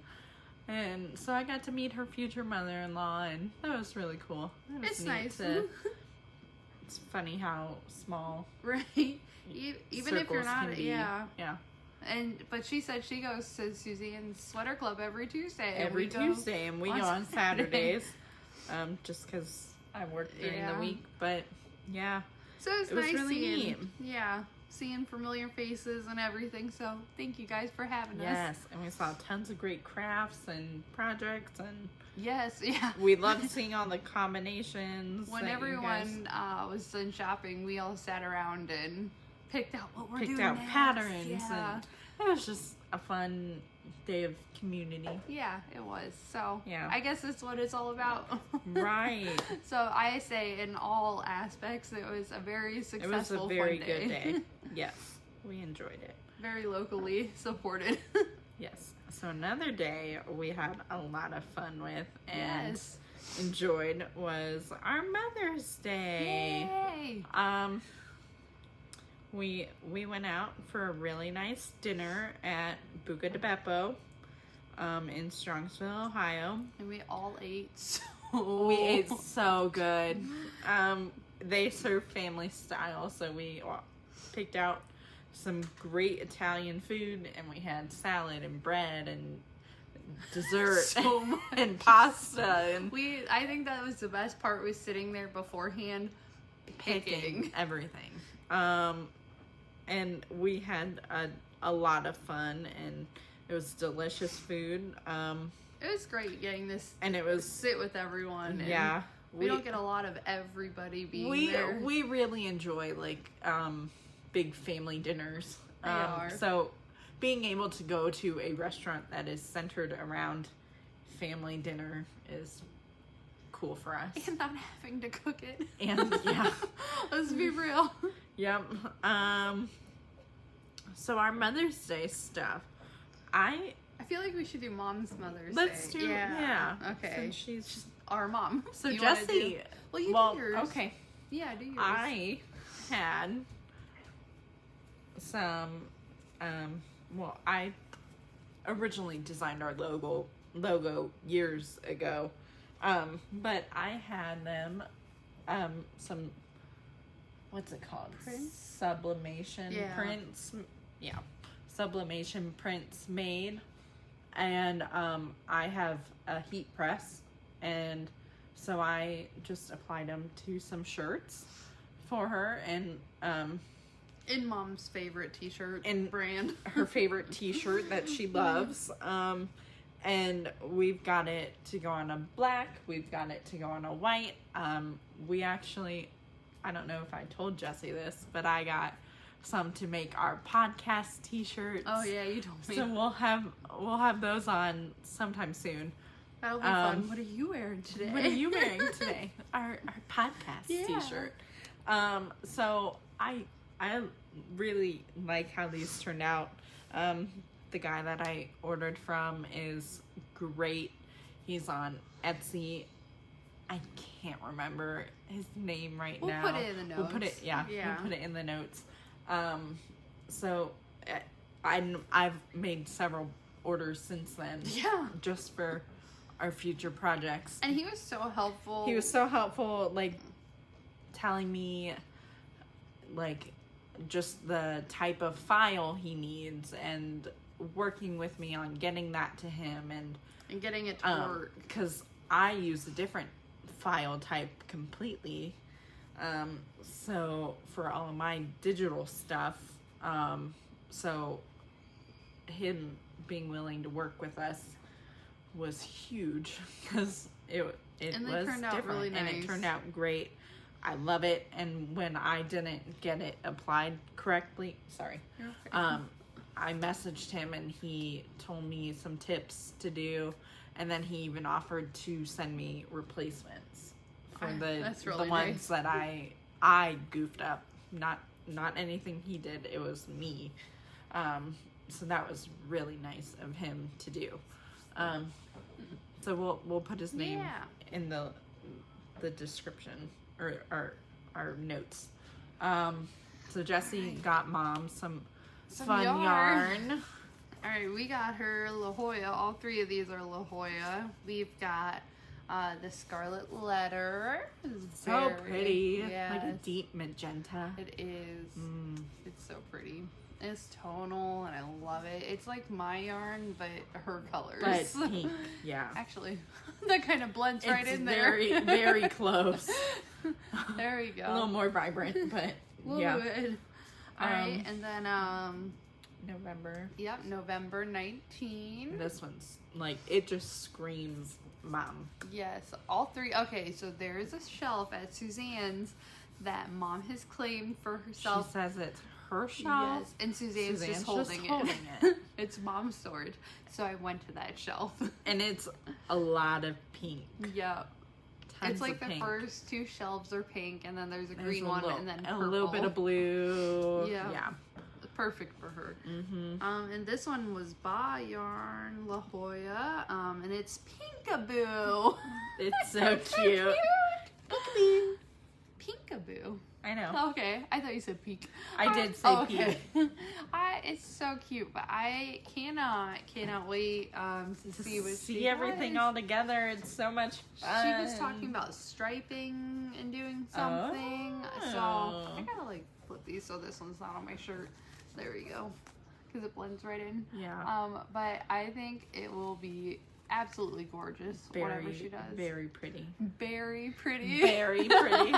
And so I got to meet her future mother-in-law, and that was really cool. It's nice. It's funny how small, right? Even if you're not, but she said she goes to Suzanne's Sweater Club every Tuesday. And we go on Saturdays, just because I work during the week. But so it was nice seeing, seeing familiar faces and everything. So thank you guys for having us. Yes, and we saw tons of great crafts and projects, and we loved seeing all the combinations. When everyone was done shopping, we all sat around and picked out what we're doing. Picked out patterns, and it was just a fun day of community. Yeah, it was. So I guess that's what it's all about. Right. So I say in all aspects, it was a very successful, fun day. It was a very good day. Yes, we enjoyed it. Very locally supported. Yes. So another day we had a lot of fun with and enjoyed was our Mother's Day. Yay! We went out for a really nice dinner at Buca di Beppo in Strongsville, Ohio. And we all ate We ate so good. They serve family style, so we picked out some great Italian food, and we had salad and bread and dessert and pasta. And I think that was the best part, was sitting there beforehand picking everything. And we had a lot of fun, and it was delicious food. It was great getting this and it was sit with everyone. And we don't get a lot of everybody being there. We really enjoy big family dinners. They are. So being able to go to a restaurant that is centered around family dinner is cool for us. And not having to cook it. And let's be real. Yep. So our Mother's Day stuff. I feel like we should do Mom's Mother's Let's Day. do Okay. Since she's our mom. So Jessie. Do yours. Okay. Yeah, do yours. I had some. I originally designed our logo years ago, but I had them some. What's it called? Prints? Sublimation prints. Yeah. Sublimation prints made. And I have a heat press. And so I just applied them to some shirts for her. And in Mom's favorite t-shirt brand. Her favorite t-shirt that she loves. And we've got it to go on a black. We've got it to go on a white. We actually... I don't know if I told Jessie this, but I got some to make our podcast t-shirts. Oh yeah, you told me. So we'll have those on sometime soon. That'll be fun. What are you wearing today? What are you wearing today? Our podcast t-shirt. So I really like how these turned out. The guy that I ordered from is great. He's on Etsy. I can't remember his name right now. We'll put it in the notes. We'll put it in the notes. So I've made several orders since then. Yeah. Just for our future projects. And he was so helpful. He was so helpful, like telling me like just the type of file he needs and working with me on getting that to him and getting it to work. Because I use a different file type completely. So for all of my digital stuff, so him being willing to work with us was huge because it was different really nice. And it turned out great. I love it. And when I didn't get it applied correctly, I messaged him and he told me some tips to do, and then he even offered to send me replacements for the ones that I goofed up. Not anything he did. It was me. So that was really nice of him to do. So we'll put his name in the description or our notes. So Jessie got Mom some fun yarn. All right, we got her La Jolla. All three of these are La Jolla. We've got the Scarlet Letter. So pretty. Yes. Like a deep magenta. It is. It's so pretty. It's tonal and I love it. It's like my yarn, but her colors. But pink, yeah. Actually, that kind of blends right in there. It's very, very close. There we go. A little more vibrant, but yeah. Good. All right, and then November. Yep, November 19. This one's like, it just screams Mom. Yes, all three. Okay, so there is a shelf at Suzanne's that Mom has claimed for herself. She says it's her shelf. Yes, and Suzanne's just holding it. It's Mom's storage. So I went to that shelf. And it's a lot of pink. Yep. Tons it's like of pink. The first two shelves are pink, and then there's a green one, and then purple. A little bit of blue. Yeah. Perfect for her. Mm-hmm. And this one was Ba Yarn La Jolla, and it's Pinkaboo. It's so cute. Pinkaboo. Pinkaboo. I know. Okay, I thought you said pink. I did say pink. It's so cute, but I cannot wait to see what see everything all together. It's so much fun. She was talking about striping and doing something, so I gotta like flip these so this one's not on my shirt. There we go, because it blends right in. Yeah. But I think it will be absolutely gorgeous. Whatever she does. Very pretty. Very pretty. Very pretty.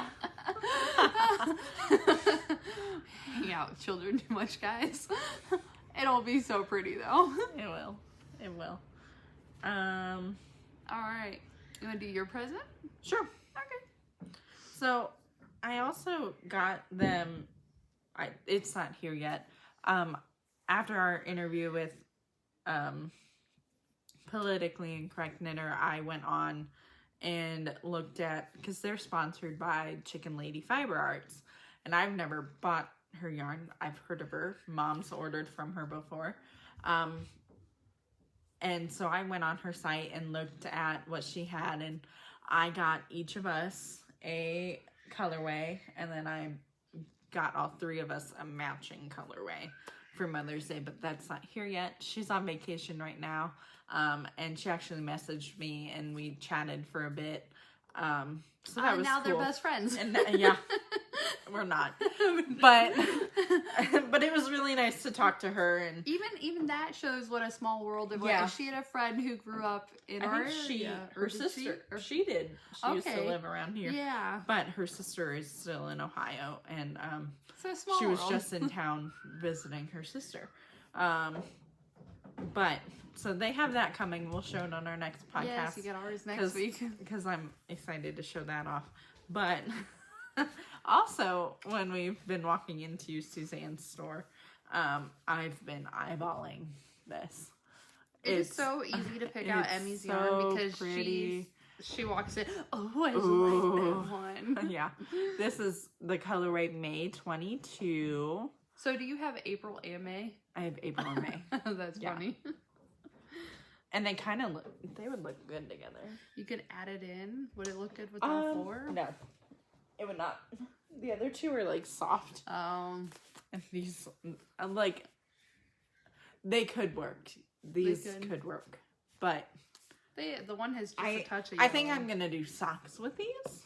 Hang out with children too much, guys. It'll be so pretty though. It will. It will. All right. You want to do your present? Sure. Okay. So I also got them. It's not here yet. After our interview with Politically Incorrect Knitter, I went on and looked at, because they're sponsored by Chicken Lady Fiber Arts, and I've never bought her yarn. I've heard of her. Mom's ordered from her before. And so I went on her site and looked at what she had, and I got each of us a colorway, and then I got all three of us a matching colorway for Mother's Day, but that's not here yet. She's on vacation right now. And she actually messaged me and we chatted for a bit. So that was now cool. They're best friends. And yeah, we're not, but it was really nice to talk to her. And even that shows what a small world it was. Yeah. She had a friend who grew up in our area. Her sister, she did. She used to live around here. Yeah. But her sister is still in Ohio, and so small she was world. just in town visiting her sister. But so they have that coming. We'll show it on our next podcast. Yes, you get ours next week. Because I'm excited to show that off. But Also, when we've been walking into Suzanne's store, I've been eyeballing this. It's so easy to pick out Emmys so yarn because she walks in. Oh, I like that one. Yeah. This is the colorway May 22. So do you have April and May? I have April and May. That's funny. And they kind of they would look good together. You could add it in. Would it look good with all four? No. It would not. The other two are like soft. And these, like, they could work. These could work. But the one has just a touch of I think I'm going to do socks with these.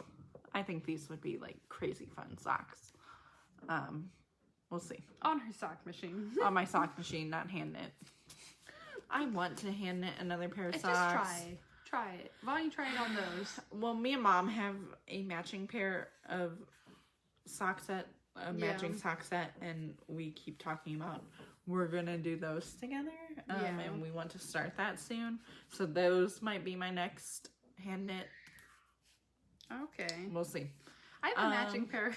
I think these would be like crazy fun socks. We'll see. On her sock machine. On my sock machine, not hand knit. I want to hand knit another pair of socks. Just try it. Why don't you try it on those? Well, me and Mom have a matching pair of sock set, matching sock set, and we keep talking about we're gonna do those together. And we want to start that soon. So those might be my next hand knit. Okay. We'll see. I have a matching pair.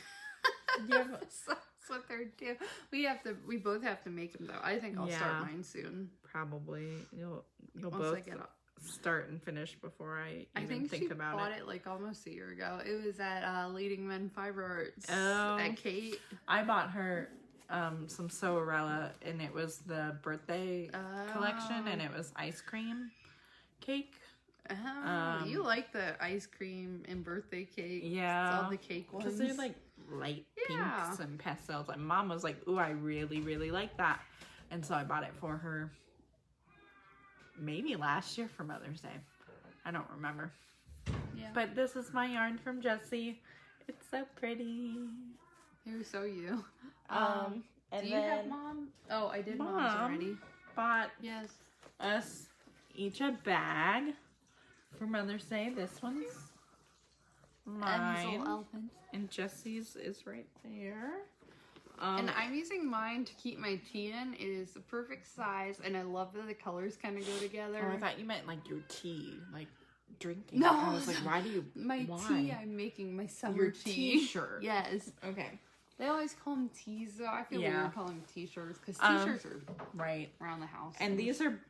You have socks with her too. We both have to make them though. I think I'll start mine soon. Probably. You'll Once both I get up. Start and finish before I even think about it. I think she bought it like almost a year ago. It was at Leading Men Fiber Arts at Kate. I bought her some Sewarella, and it was the birthday collection, and it was ice cream cake. Oh, you like the ice cream and birthday cake? Yeah, all the cake ones. Because they're like light pinks and pastels. And Mom was like, "Ooh, I really, really like that," and so I bought it for her. Maybe last year for Mother's Day. I don't remember. Yeah. But this is my yarn from Jessie. It's so pretty. It was so you. And do you have Mom? Oh, I did Mom's already. Bought us each a bag for Mother's Day. This one's mine. And Jessie's is right there. And I'm using mine to keep my tea in. It is the perfect size, and I love that the colors kind of go together. Oh, I thought you meant like your tea, like drinking. No, I was like, why do you? Tea I'm making my summer your tea. T-shirt. Yes. Okay. They always call them teas, though. I feel weird calling them t-shirts because t-shirts are around the house. And these are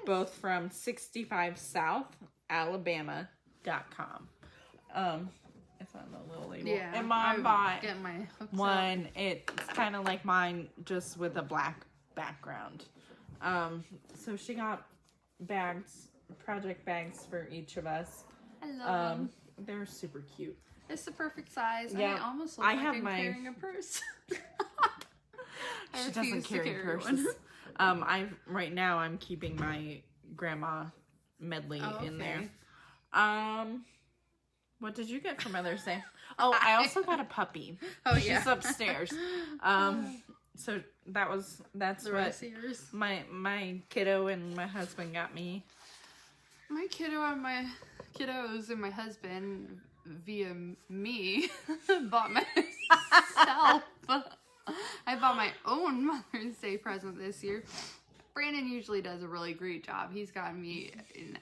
both from 65 South Alabama.com. It's on the little label. Yeah, and Mom bought one. It's kind of like mine, just with a black background. So she got bags, project bags for each of us. I love them. They're super cute. It's the perfect size. Yeah, I almost look like I'm carrying a purse. She doesn't carry purses. Right now I'm keeping my grandma medley in there. What did you get for Mother's Day? Oh, I also got a puppy. Oh, yeah. She's upstairs. So that's the rest of yours. My kiddo and my husband got me. My kiddo and my kiddos and my husband via me bought myself. I bought my own Mother's Day present this year. Brandon usually does a really great job. He's gotten me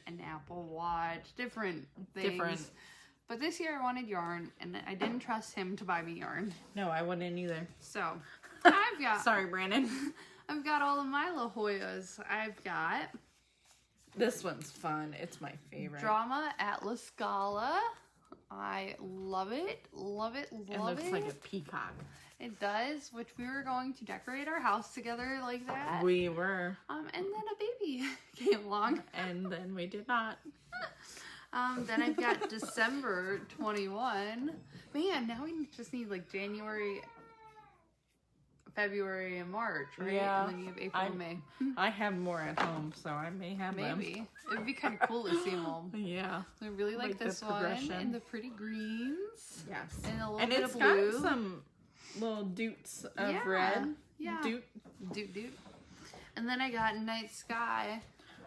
an Apple Watch, different things. But this year I wanted yarn, and I didn't trust him to buy me yarn. No, I wouldn't either. So, I've got... Sorry, Brandon. I've got all of my La Joyas. I've got... This one's fun. It's my favorite. Drama at La Scala. I love it. Love it. Love it. It looks like a peacock. It does, which we were going to decorate our house together like that. We were. And then a baby came along. And then we did not. Then I've got December 21. Man, now we just need like January, February, and March, right? Yeah. And then you have April and May. I have more at home, so I may have them. Maybe. It would be kind of cool to see them all. Yeah. I really like this one. And the pretty greens. Yes. And a little bit of blue. And it's got some little doots of red. Yeah. Doot. And then I got Night Sky.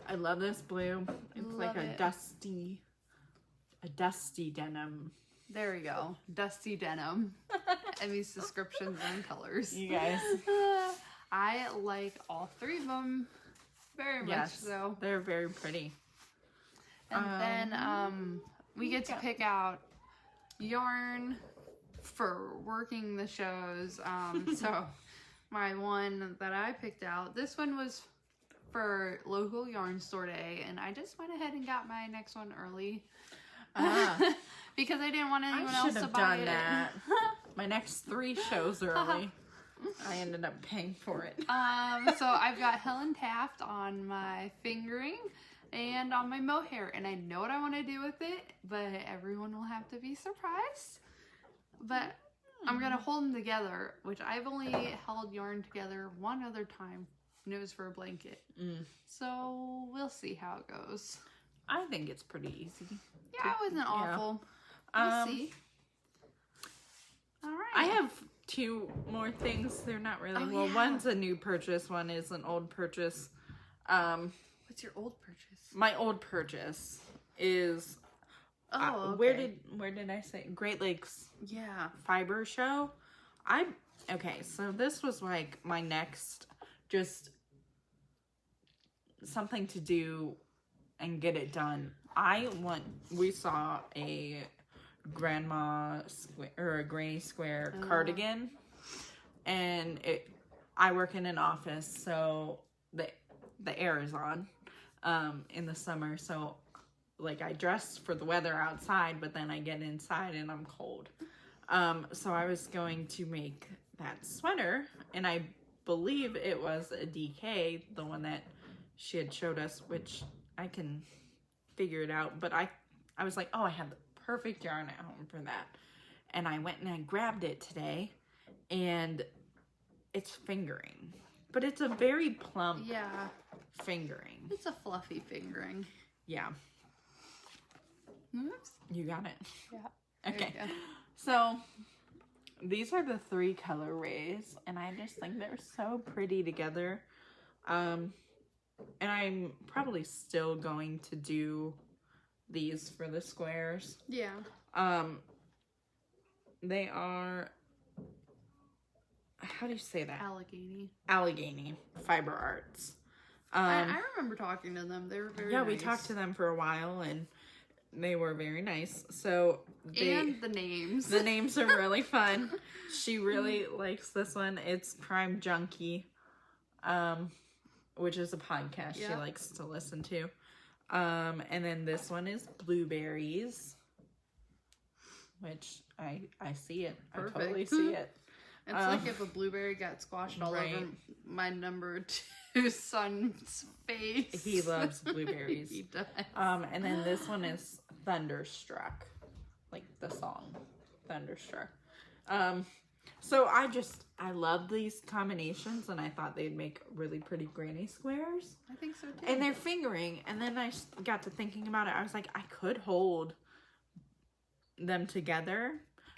I love this blue. It's like a dusty denim. There we go. Dusty denim. Emmys descriptions and colors. You guys. I like all three of them very much so. They're very pretty. And then we get to pick out yarn for working the shows. So my one that I picked out, this one was for local yarn store day, and I just went ahead and got my next one early. Because I didn't want anyone else to buy it. That. My next 3 shows early. I ended up paying for it. So I've got Helen Taft on my fingering and on my mohair, and I know what I want to do with it, but everyone will have to be surprised. But I'm going to hold them together, which I've only held yarn together one other time, and it was for a blanket. So we'll see how it goes. I think it's pretty easy. Yeah, it wasn't awful. We'll see. All right. I have 2 more things. They're not really. One's a new purchase. One is an old purchase. What's your old purchase? My old purchase is. Okay. Where did I say Great Lakes? Yeah. Fiber show. Okay. So this was like my next, just something to do and get it done. We saw a grandma square or a granny square cardigan, and I work in an office, so the air is on in the summer, so like I dress for the weather outside, but then I get inside and I'm cold. So I was going to make that sweater, and I believe it was a DK, the one that she had showed us, which I can figure it out, but I was like, oh, I have the perfect yarn at home for that. And I went and I grabbed it today, and it's fingering, but it's a very plump fingering. It's a fluffy fingering. Yeah. Oops. You got it. Yeah. Okay. So these are the 3 colorways, and I just think they're so pretty together. And I'm probably still going to do these for the squares. Yeah. They are, how do you say that? Allegheny Fiber Arts. I remember talking to them. They were very nice. nice. We talked to them for a while, and they were very nice. So and the names. The names are really fun. She really likes this one. It's Crime Junkie, which is a podcast she likes to listen to. And then this one is Blueberries, which I see it. Perfect. I totally see it. It's like if a blueberry got squashed all over my number 2 son's face. He loves blueberries. He does. And then this one is Thunderstruck, like the song Thunderstruck. So I love these combinations, and I thought they'd make really pretty granny squares. I think so too. And they're fingering, and then I got to thinking about it. I was like, I could hold them together,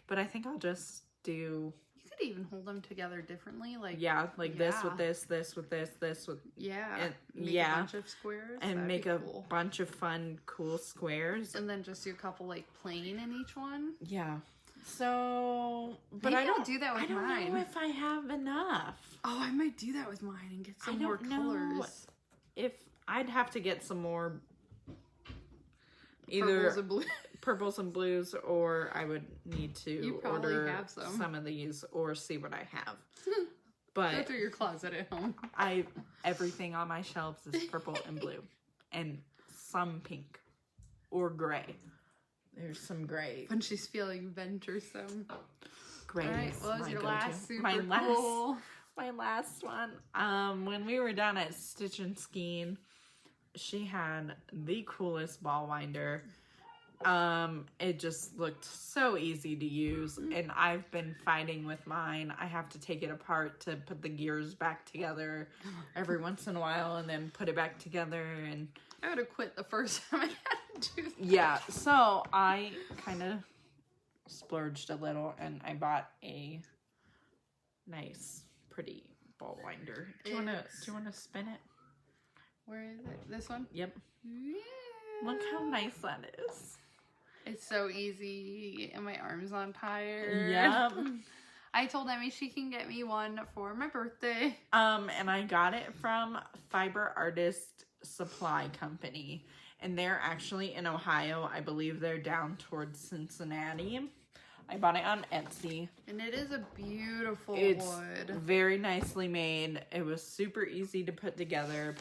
but I think I'll just do. You could even hold them together differently, like this with this with this, this with and make a bunch of squares, and that'd make be a cool. bunch of fun, cool squares, and then just do a couple like plain in each one. Yeah. So, but maybe I don't do that with mine. I don't know if I have enough. Oh, I might do that with mine and get some more colors. If I'd have to get some more, either purples and blues, or I would need to order have some of these or see what I have. But go through your closet at home. Everything on my shelves is purple and blue, and some pink or gray. There's some gray. When she's feeling venturesome. Gray. All right, what was your last super cool? My last one. When we were down at Stitch and Skein, she had the coolest ball winder. It just looked so easy to use, and I've been fighting with mine. I have to take it apart to put the gears back together every once in a while, and then put it back together. And I would have quit the first time I had to do that. Yeah, so I kind of splurged a little, and I bought a nice, pretty ball winder. Do you want to spin it? Where is it? This one? Yep. Yeah. Look how nice that is. It's so easy, and my arm's not tired. Yep. I told Emmy she can get me one for my birthday. And I got it from Fiber Artist Supply Company, and they're actually in Ohio. I believe they're down towards Cincinnati. I bought it on Etsy. And it is a beautiful It's wood. very nicely made. It was super easy to put together.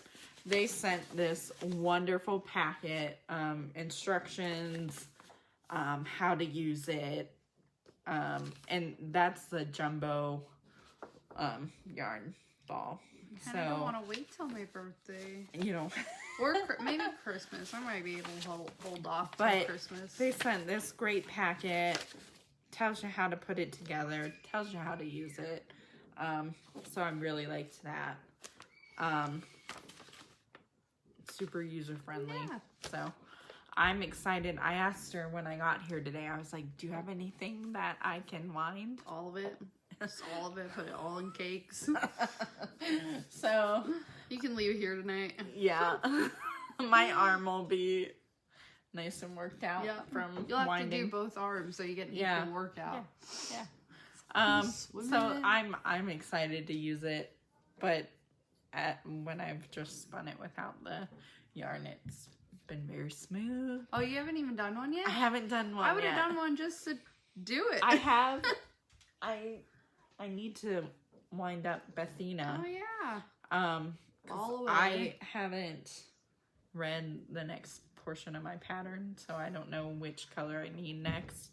They sent this wonderful packet, instructions, how to use it. And that's the jumbo yarn ball. I don't want to wait till my birthday. You know. Or maybe Christmas. I might be able to hold off till Christmas. They sent this great packet. Tells you how to put it together. Tells you how to use it. So I really liked that. Super user friendly. Yeah. So I'm excited. I asked her when I got here today, I was like, do you have anything that I can wind? All of it. Just all of it. Put it all in cakes. So you can leave here tonight. Yeah. My arm will be nice and worked out from You'll have winding. to do both arms so you get an equal workout. Yeah. So I'm excited to use it, but when I've just spun it without the yarn, it's been very smooth. Oh, you haven't even done one yet? I haven't done one. I would have done one just to do it. I have. I need to wind up Bethina. Oh yeah. All the way. I haven't read the next portion of my pattern, so I don't know which color I need next.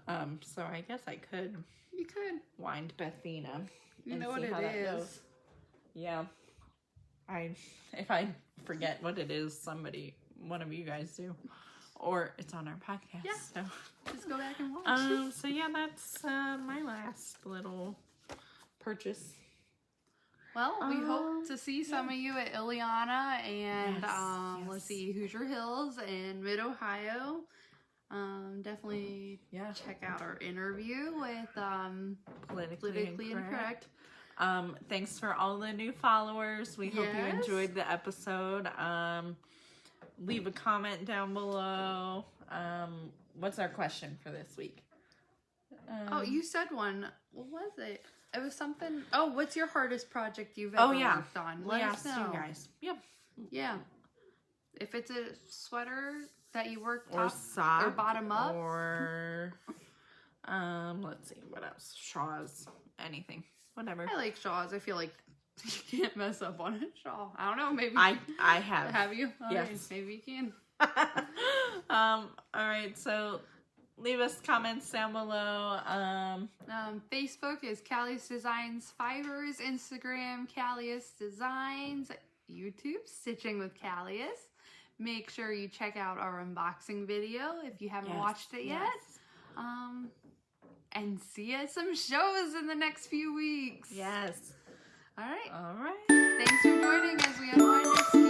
So I guess I could. You could wind Bethina. You know what it is. Yeah. If I forget what it is, one of you guys do, or it's on our podcast. Yeah. So just go back and watch. So yeah, that's my last little purchase. Well, we hope to see some of you at Illiana and let's see, Hoosier Hills and Mid Ohio. Definitely check out our interview with Politically Incorrect. Thanks for all the new followers. We hope you enjoyed the episode. Leave a comment down below. What's our question for this week? Oh, you said one. What was it? It was something. Oh, what's your hardest project you've ever worked on? Let us know. You guys. Yep. Yeah. If it's a sweater that you worked or top sock, or bottom up, or let's see, what else? Shawls, anything, whatever. I like shawls. I feel like you can't mess up on a shawl. I don't know. Maybe I have. Have you? Yes. Right, maybe you can. All right. So leave us comments down below. Facebook is Calyis Designs Fibers. Instagram Calyis Designs. YouTube Stitching with Calyis. Make sure you check out our unboxing video if you haven't watched it yet. And see you at some shows in the next few weeks. Yes. All right. All right. Thanks for joining as we unwind this.